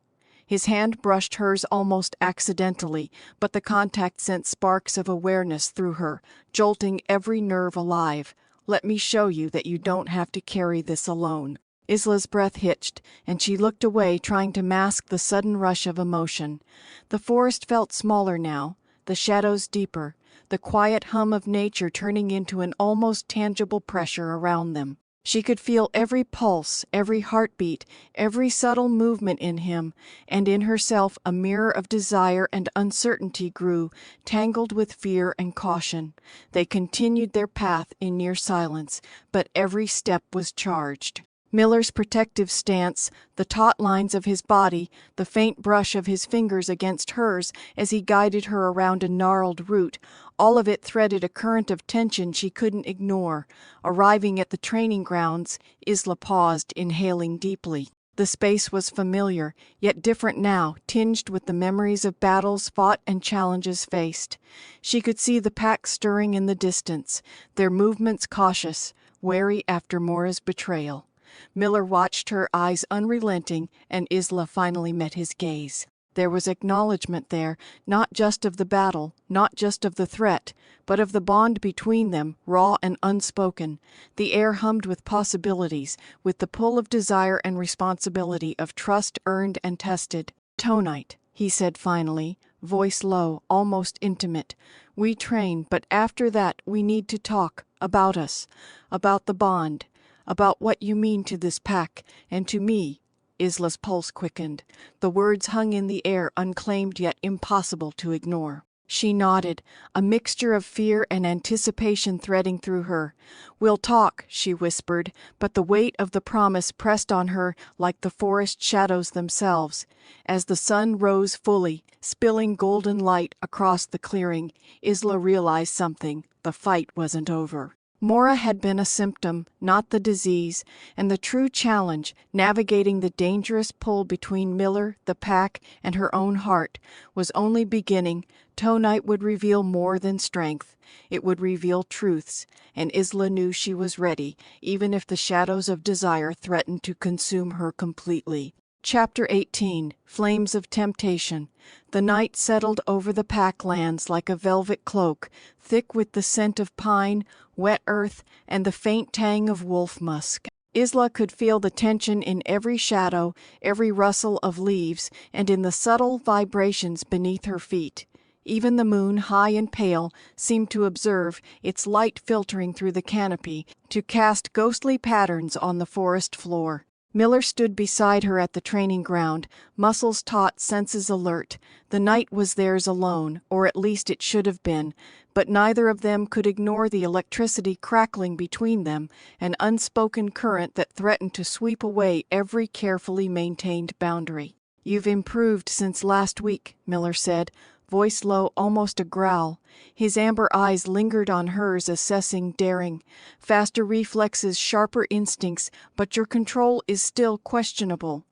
His hand brushed hers almost accidentally, but the contact sent sparks of awareness through her, jolting every nerve alive. "Let me show you that you don't have to carry this alone." Isla's breath hitched, and she looked away, trying to mask the sudden rush of emotion. The forest felt smaller now, the shadows deeper, the quiet hum of nature turning into an almost tangible pressure around them. She could feel every pulse, every heartbeat, every subtle movement in him, and in herself a mirror of desire and uncertainty grew, tangled with fear and caution. They continued their path in near silence, but every step was charged. Miller's protective stance, the taut lines of his body, the faint brush of his fingers against hers as he guided her around a gnarled root, all of it threaded a current of tension she couldn't ignore. Arriving at the training grounds, Isla paused, inhaling deeply. The space was familiar, yet different now, tinged with the memories of battles fought and challenges faced. She could see the pack stirring in the distance, their movements cautious, wary after Mora's betrayal. Miller watched her, eyes unrelenting, and Isla finally met his gaze. There was acknowledgment there, not just of the battle, not just of the threat, but of the bond between them, raw and unspoken. The air hummed with possibilities, with the pull of desire and responsibility, of trust earned and tested. "Tonight," he said finally, voice low, almost intimate. "We train, but after that we need to talk about us, about the bond, about what you mean to this pack, and to me." Isla's pulse quickened. The words hung in the air, unclaimed yet impossible to ignore. She nodded, a mixture of fear and anticipation threading through her. "We'll talk," she whispered, but the weight of the promise pressed on her like the forest shadows themselves. As the sun rose fully, spilling golden light across the clearing, Isla realized something. The fight wasn't over. Mora had been a symptom, not the disease, and the true challenge, navigating the dangerous pull between Miller, the pack, and her own heart, was only beginning. Tonight would reveal more than strength. It would reveal truths, and Isla knew she was ready, even if the shadows of desire threatened to consume her completely. Chapter 18. Flames of Temptation. The night settled over the packlands like a velvet cloak, thick with the scent of pine, wet earth, and the faint tang of wolf musk. Isla could feel the tension in every shadow, every rustle of leaves, and in the subtle vibrations beneath her feet. Even the moon, high and pale, seemed to observe, its light filtering through the canopy, to cast ghostly patterns on the forest floor. Miller stood beside her at the training ground, muscles taut, senses alert. The night was theirs alone, or at least it should have been, but neither of them could ignore the electricity crackling between them, an unspoken current that threatened to sweep away every carefully maintained boundary. "You've improved since last week," Miller said, voice low, almost a growl. His amber eyes lingered on hers, assessing, daring. "Faster reflexes, sharper instincts, but your control is still questionable."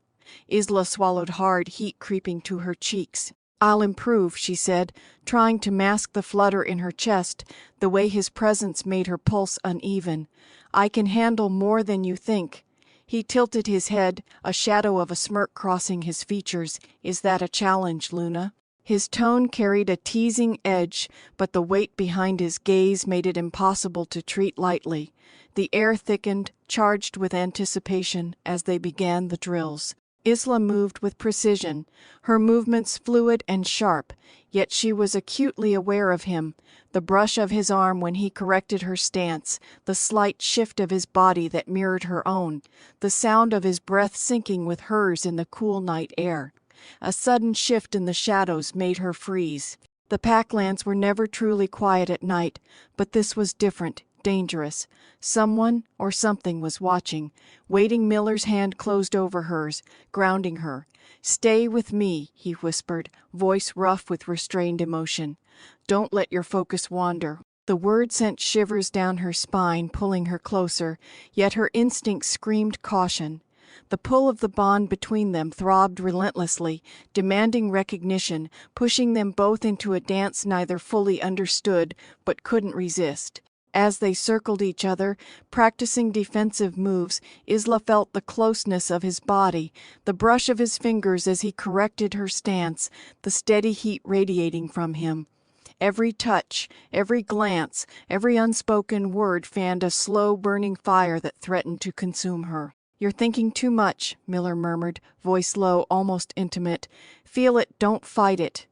Isla swallowed hard, heat creeping to her cheeks. "I'll improve," she said, trying to mask the flutter in her chest, the way his presence made her pulse uneven. "I can handle more than you think." He tilted his head, a shadow of a smirk crossing his features. "Is that a challenge, Luna?" His tone carried a teasing edge, but the weight behind his gaze made it impossible to treat lightly. The air thickened, charged with anticipation, as they began the drills. Isla moved with precision, her movements fluid and sharp, yet she was acutely aware of him. The brush of his arm when he corrected her stance, the slight shift of his body that mirrored her own, the sound of his breath syncing with hers in the cool night air. A sudden shift in the shadows made her freeze. The packlands were never truly quiet at night, but this was different, dangerous. Someone or something was watching, waiting. Miller's hand closed over hers, grounding her. "Stay with me," he whispered, voice rough with restrained emotion. "Don't let your focus wander." The word sent shivers down her spine, pulling her closer, yet her instinct screamed caution. The pull of the bond between them throbbed relentlessly, demanding recognition, pushing them both into a dance neither fully understood but couldn't resist. As they circled each other, practicing defensive moves, Isla felt the closeness of his body, the brush of his fingers as he corrected her stance, the steady heat radiating from him. Every touch, every glance, every unspoken word fanned a slow burning fire that threatened to consume her. "You're thinking too much," Miller murmured, voice low, almost intimate. "Feel it, don't fight it."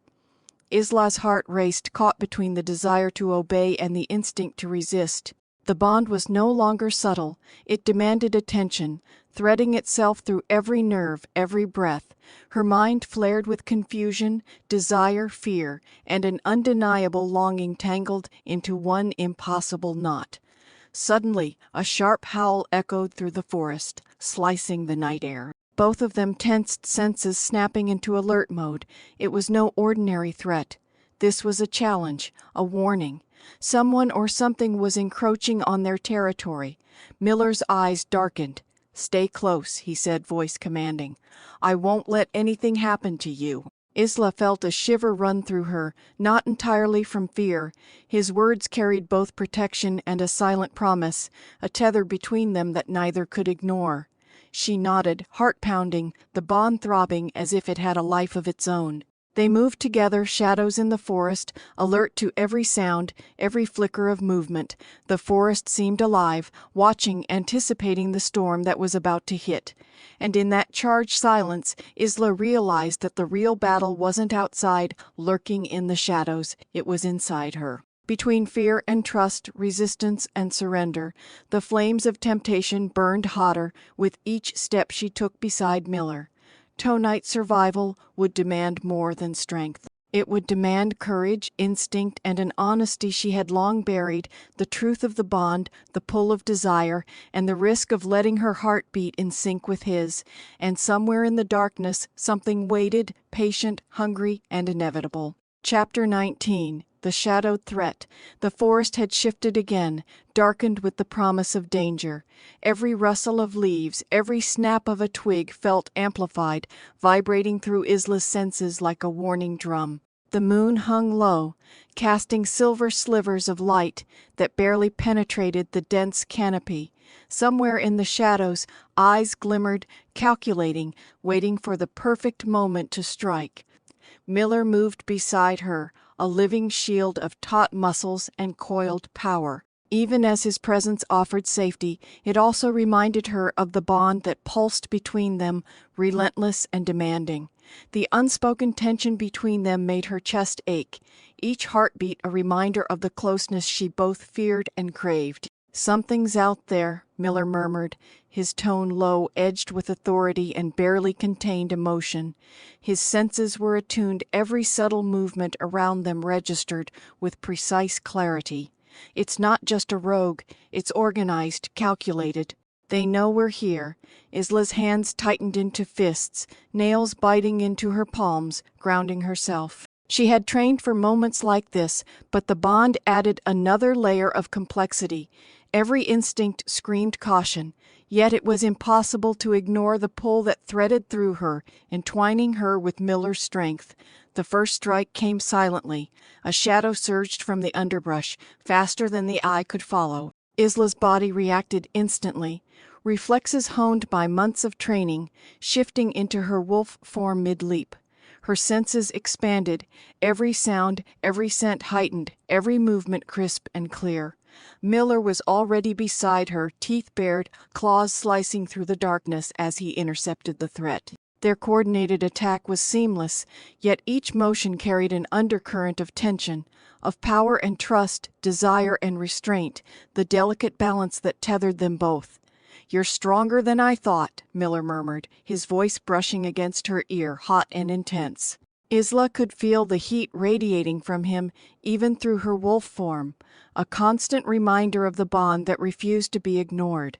Isla's heart raced, caught between the desire to obey and the instinct to resist. The bond was no longer subtle. It demanded attention, threading itself through every nerve, every breath. Her mind flared with confusion, desire, fear, and an undeniable longing tangled into one impossible knot. Suddenly, a sharp howl echoed through the forest, slicing the night air. Both of them tensed, senses snapping into alert mode. It was no ordinary threat. This was a challenge, a warning. Someone or something was encroaching on their territory. Miller's eyes darkened. "Stay close," he said, voice commanding. "I won't let anything happen to you." Isla felt a shiver run through her, not entirely from fear. His words carried both protection and a silent promise, a tether between them that neither could ignore. She nodded, heart pounding, the bond throbbing as if it had a life of its own. They moved together, shadows in the forest, alert to every sound, every flicker of movement. The forest seemed alive, watching, anticipating the storm that was about to hit. And in that charged silence, Isla realized that the real battle wasn't outside, lurking in the shadows. It was inside her. Between fear and trust, resistance and surrender, the flames of temptation burned hotter with each step she took beside Miller. Tonight's survival would demand more than strength. It would demand courage, instinct, and an honesty she had long buried, the truth of the bond, the pull of desire, and the risk of letting her heart beat in sync with his. And somewhere in the darkness, something waited, patient, hungry, and inevitable. Chapter 19. The Shadowed Threat. The forest had shifted again, darkened with the promise of danger. Every rustle of leaves, every snap of a twig felt amplified, vibrating through Isla's senses like a warning drum. The moon hung low, casting silver slivers of light that barely penetrated the dense canopy. Somewhere in the shadows, eyes glimmered, calculating, waiting for the perfect moment to strike. Miller moved beside her, a living shield of taut muscles and coiled power. Even as his presence offered safety, it also reminded her of the bond that pulsed between them, relentless and demanding. The unspoken tension between them made her chest ache, each heartbeat a reminder of the closeness she both feared and craved. "Something's out there," Miller murmured, his tone low, edged with authority and barely contained emotion. His senses were attuned, every subtle movement around them registered with precise clarity. "It's not just a rogue, it's organized, calculated. They know we're here." Isla's hands tightened into fists, nails biting into her palms, grounding herself. She had trained for moments like this, but the bond added another layer of complexity. Every instinct screamed caution, yet it was impossible to ignore the pull that threaded through her, entwining her with Miller's strength. The first strike came silently. A shadow surged from the underbrush, faster than the eye could follow. Isla's body reacted instantly, reflexes honed by months of training, shifting into her wolf form mid-leap. Her senses expanded, every sound, every scent heightened, every movement crisp and clear. Miller was already beside her, teeth bared, claws slicing through the darkness as he intercepted the threat. Their coordinated attack was seamless, yet each motion carried an undercurrent of tension, of power and trust, desire and restraint, the delicate balance that tethered them both. "You're stronger than I thought," Miller murmured, his voice brushing against her ear, hot and intense. Isla could feel the heat radiating from him, even through her wolf form, a constant reminder of the bond that refused to be ignored.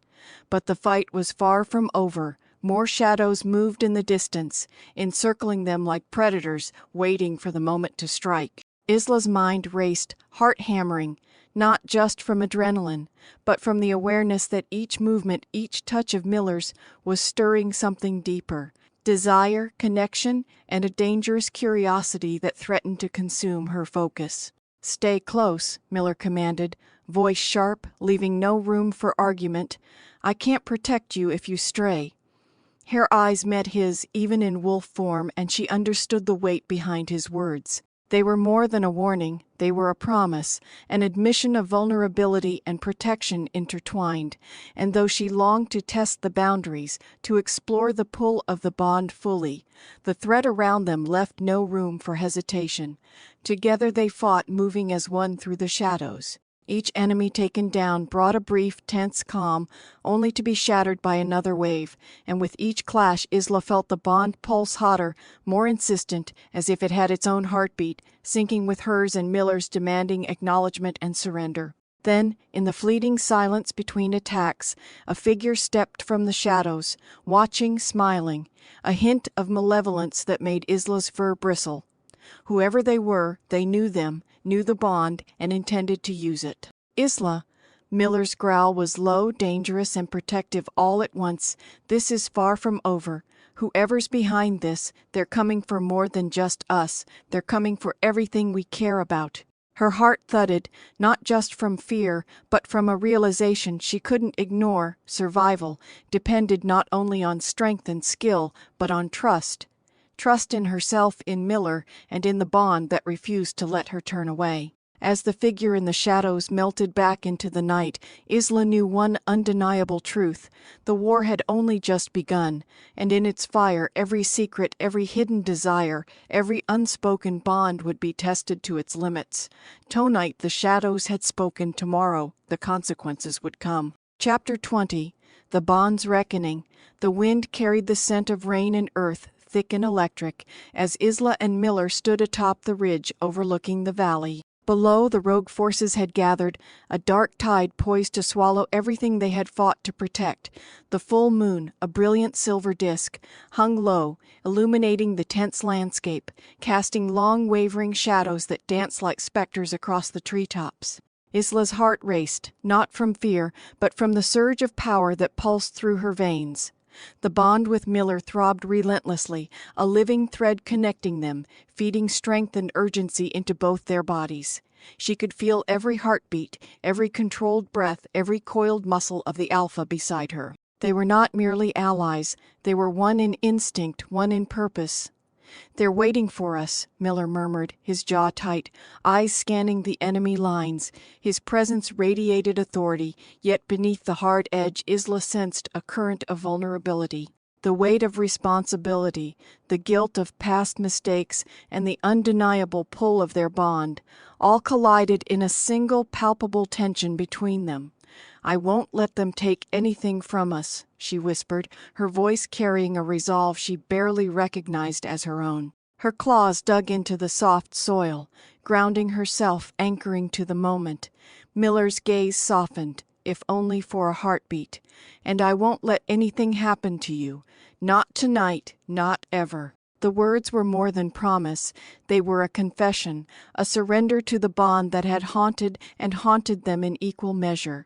But the fight was far from over. More shadows moved in the distance, encircling them like predators, waiting for the moment to strike. Isla's mind raced, heart hammering, not just from adrenaline, but from the awareness that each movement, each touch of Miller's, was stirring something deeper. Desire, connection, and a dangerous curiosity that threatened to consume her focus. "Stay close," Miller commanded, voice sharp, leaving no room for argument. "I can't protect you if you stray." Her eyes met his, even in wolf form, and she understood the weight behind his words. They were more than a warning, they were a promise, an admission of vulnerability and protection intertwined. And though she longed to test the boundaries, to explore the pull of the bond fully, the threat around them left no room for hesitation. Together they fought, moving as one through the shadows. Each enemy taken down brought a brief, tense calm, only to be shattered by another wave, and with each clash Isla felt the bond pulse hotter, more insistent, as if it had its own heartbeat, syncing with hers and Miller's, demanding acknowledgement and surrender. Then, in the fleeting silence between attacks, a figure stepped from the shadows, watching, smiling, a hint of malevolence that made Isla's fur bristle. Whoever they were, they knew them, knew the bond, and intended to use it. "Isla," Miller's growl was low, dangerous, and protective all at once. "This is far from over. Whoever's behind this, they're coming for more than just us. They're coming for everything we care about." Her heart thudded, not just from fear, but from a realization she couldn't ignore. Survival depended not only on strength and skill, but on trust. Trust in herself, in Miller, and in the bond that refused to let her turn away. As the figure in the shadows melted back into the night, Isla knew one undeniable truth. The war had only just begun, and in its fire every secret, every hidden desire, every unspoken bond would be tested to its limits. Tonight the shadows had spoken, tomorrow the consequences would come. Chapter 20. The Bond's Reckoning. The wind carried the scent of rain and earth, thick and electric, as Isla and Miller stood atop the ridge overlooking the valley. Below, the rogue forces had gathered, a dark tide poised to swallow everything they had fought to protect. The full moon, a brilliant silver disk, hung low, illuminating the tense landscape, casting long wavering shadows that danced like specters across the treetops. Isla's heart raced, not from fear, but from the surge of power that pulsed through her veins. The bond with Miller throbbed relentlessly, a living thread connecting them, feeding strength and urgency into both their bodies. She could feel every heartbeat, every controlled breath, every coiled muscle of the alpha beside her. They were not merely allies, they were one in instinct, one in purpose. "They're waiting for us," Miller murmured, his jaw tight, eyes scanning the enemy lines. His presence radiated authority, yet beneath the hard edge Isla sensed a current of vulnerability. The weight of responsibility, the guilt of past mistakes, and the undeniable pull of their bond, all collided in a single palpable tension between them. "I won't let them take anything from us," she whispered, her voice carrying a resolve she barely recognized as her own. Her claws dug into the soft soil, grounding herself, anchoring to the moment. Miller's gaze softened, if only for a heartbeat. "And I won't let anything happen to you. Not tonight, not ever." The words were more than promise. They were a confession, a surrender to the bond that had haunted and haunted them in equal measure.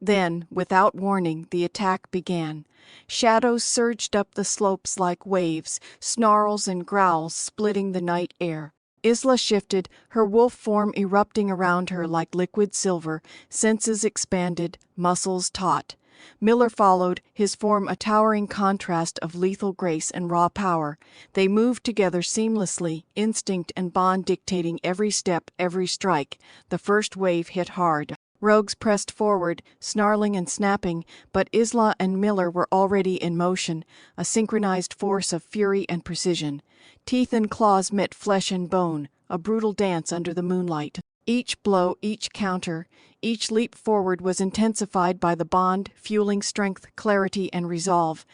Then, without warning, the attack began. Shadows surged up the slopes like waves, snarls and growls splitting the night air. Isla shifted, her wolf form erupting around her like liquid silver, senses expanded, muscles taut. Miller followed, his form a towering contrast of lethal grace and raw power. They moved together seamlessly, instinct and bond dictating every step, every strike. The first wave hit hard. Rogues pressed forward, snarling and snapping, but Isla and Miller were already in motion, a synchronized force of fury and precision. Teeth and claws met flesh and bone, a brutal dance under the moonlight. Each blow, each counter, each leap forward was intensified by the bond, fueling strength, clarity, and resolve.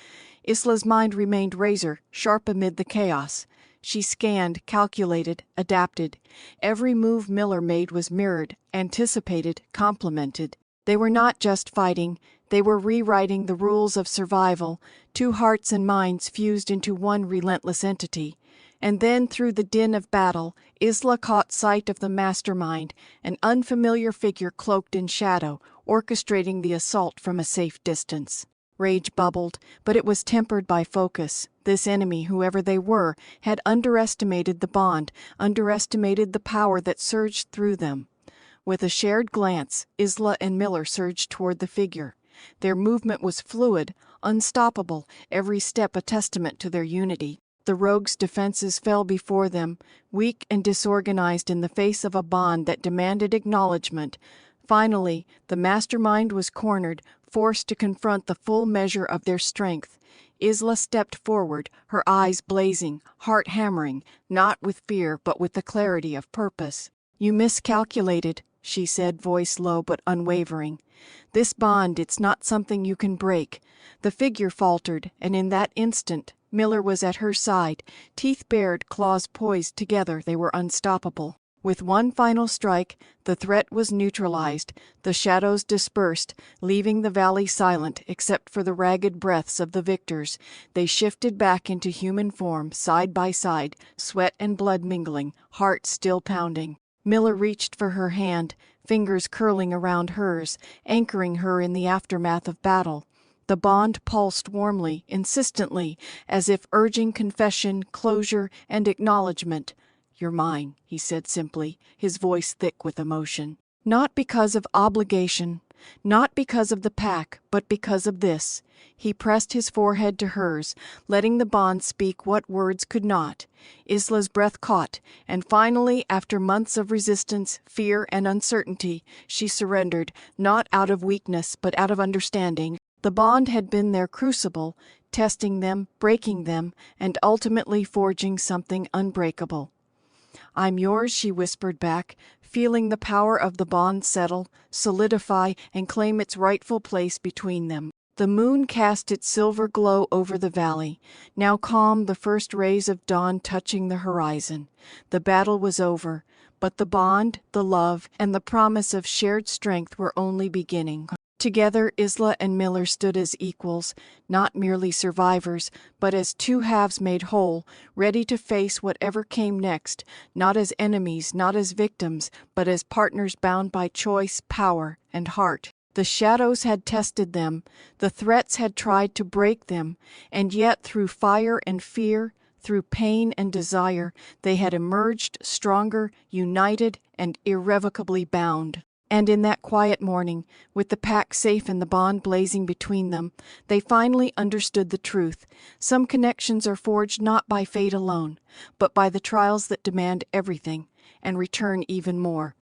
Isla's mind remained razor sharp amid the chaos. She scanned, calculated, adapted. Every move Miller made was mirrored, anticipated, complemented. They were not just fighting, they were rewriting the rules of survival, two hearts and minds fused into one relentless entity. And then, through the din of battle, Isla caught sight of the mastermind, an unfamiliar figure cloaked in shadow, orchestrating the assault from a safe distance. Rage bubbled, but it was tempered by focus. This enemy, whoever they were, had underestimated the bond, underestimated the power that surged through them. With a shared glance, Isla and Miller surged toward the figure. Their movement was fluid, unstoppable, every step a testament to their unity. The rogues' defenses fell before them, weak and disorganized in the face of a bond that demanded acknowledgement. Finally, the mastermind was cornered, forced to confront the full measure of their strength. Isla stepped forward, her eyes blazing, heart hammering, not with fear but with the clarity of purpose. "You miscalculated," she said, voice low but unwavering. "This bond, it's not something you can break." The figure faltered, and in that instant, Miller was at her side, teeth bared, claws poised together. They were unstoppable. With one final strike, the threat was neutralized, the shadows dispersed, leaving the valley silent except for the ragged breaths of the victors. They shifted back into human form, side by side, sweat and blood mingling, hearts still pounding. Miller reached for her hand, fingers curling around hers, anchoring her in the aftermath of battle. The bond pulsed warmly, insistently, as if urging confession, closure, and acknowledgement. "You're mine," he said simply, his voice thick with emotion. Not because of obligation, not because of the pack, but because of this. He pressed his forehead to hers, letting the bond speak what words could not. Isla's breath caught, and finally, after months of resistance, fear, and uncertainty, she surrendered, not out of weakness, but out of understanding. The bond had been their crucible, testing them, breaking them, and ultimately forging something unbreakable. "I'm yours," she whispered back, feeling the power of the bond settle, solidify, and claim its rightful place between them. The moon cast its silver glow over the valley. Now calm, the first rays of dawn touching the horizon. The battle was over, but the bond, the love, and the promise of shared strength were only beginning. Together, Isla and Miller stood as equals, not merely survivors, but as two halves made whole, ready to face whatever came next, not as enemies, not as victims, but as partners bound by choice, power, and heart. The shadows had tested them, the threats had tried to break them, and yet through fire and fear, through pain and desire, they had emerged stronger, united, and irrevocably bound. And in that quiet morning, with the pack safe and the bond blazing between them, they finally understood the truth. Some connections are forged not by fate alone, but by the trials that demand everything, and return even more.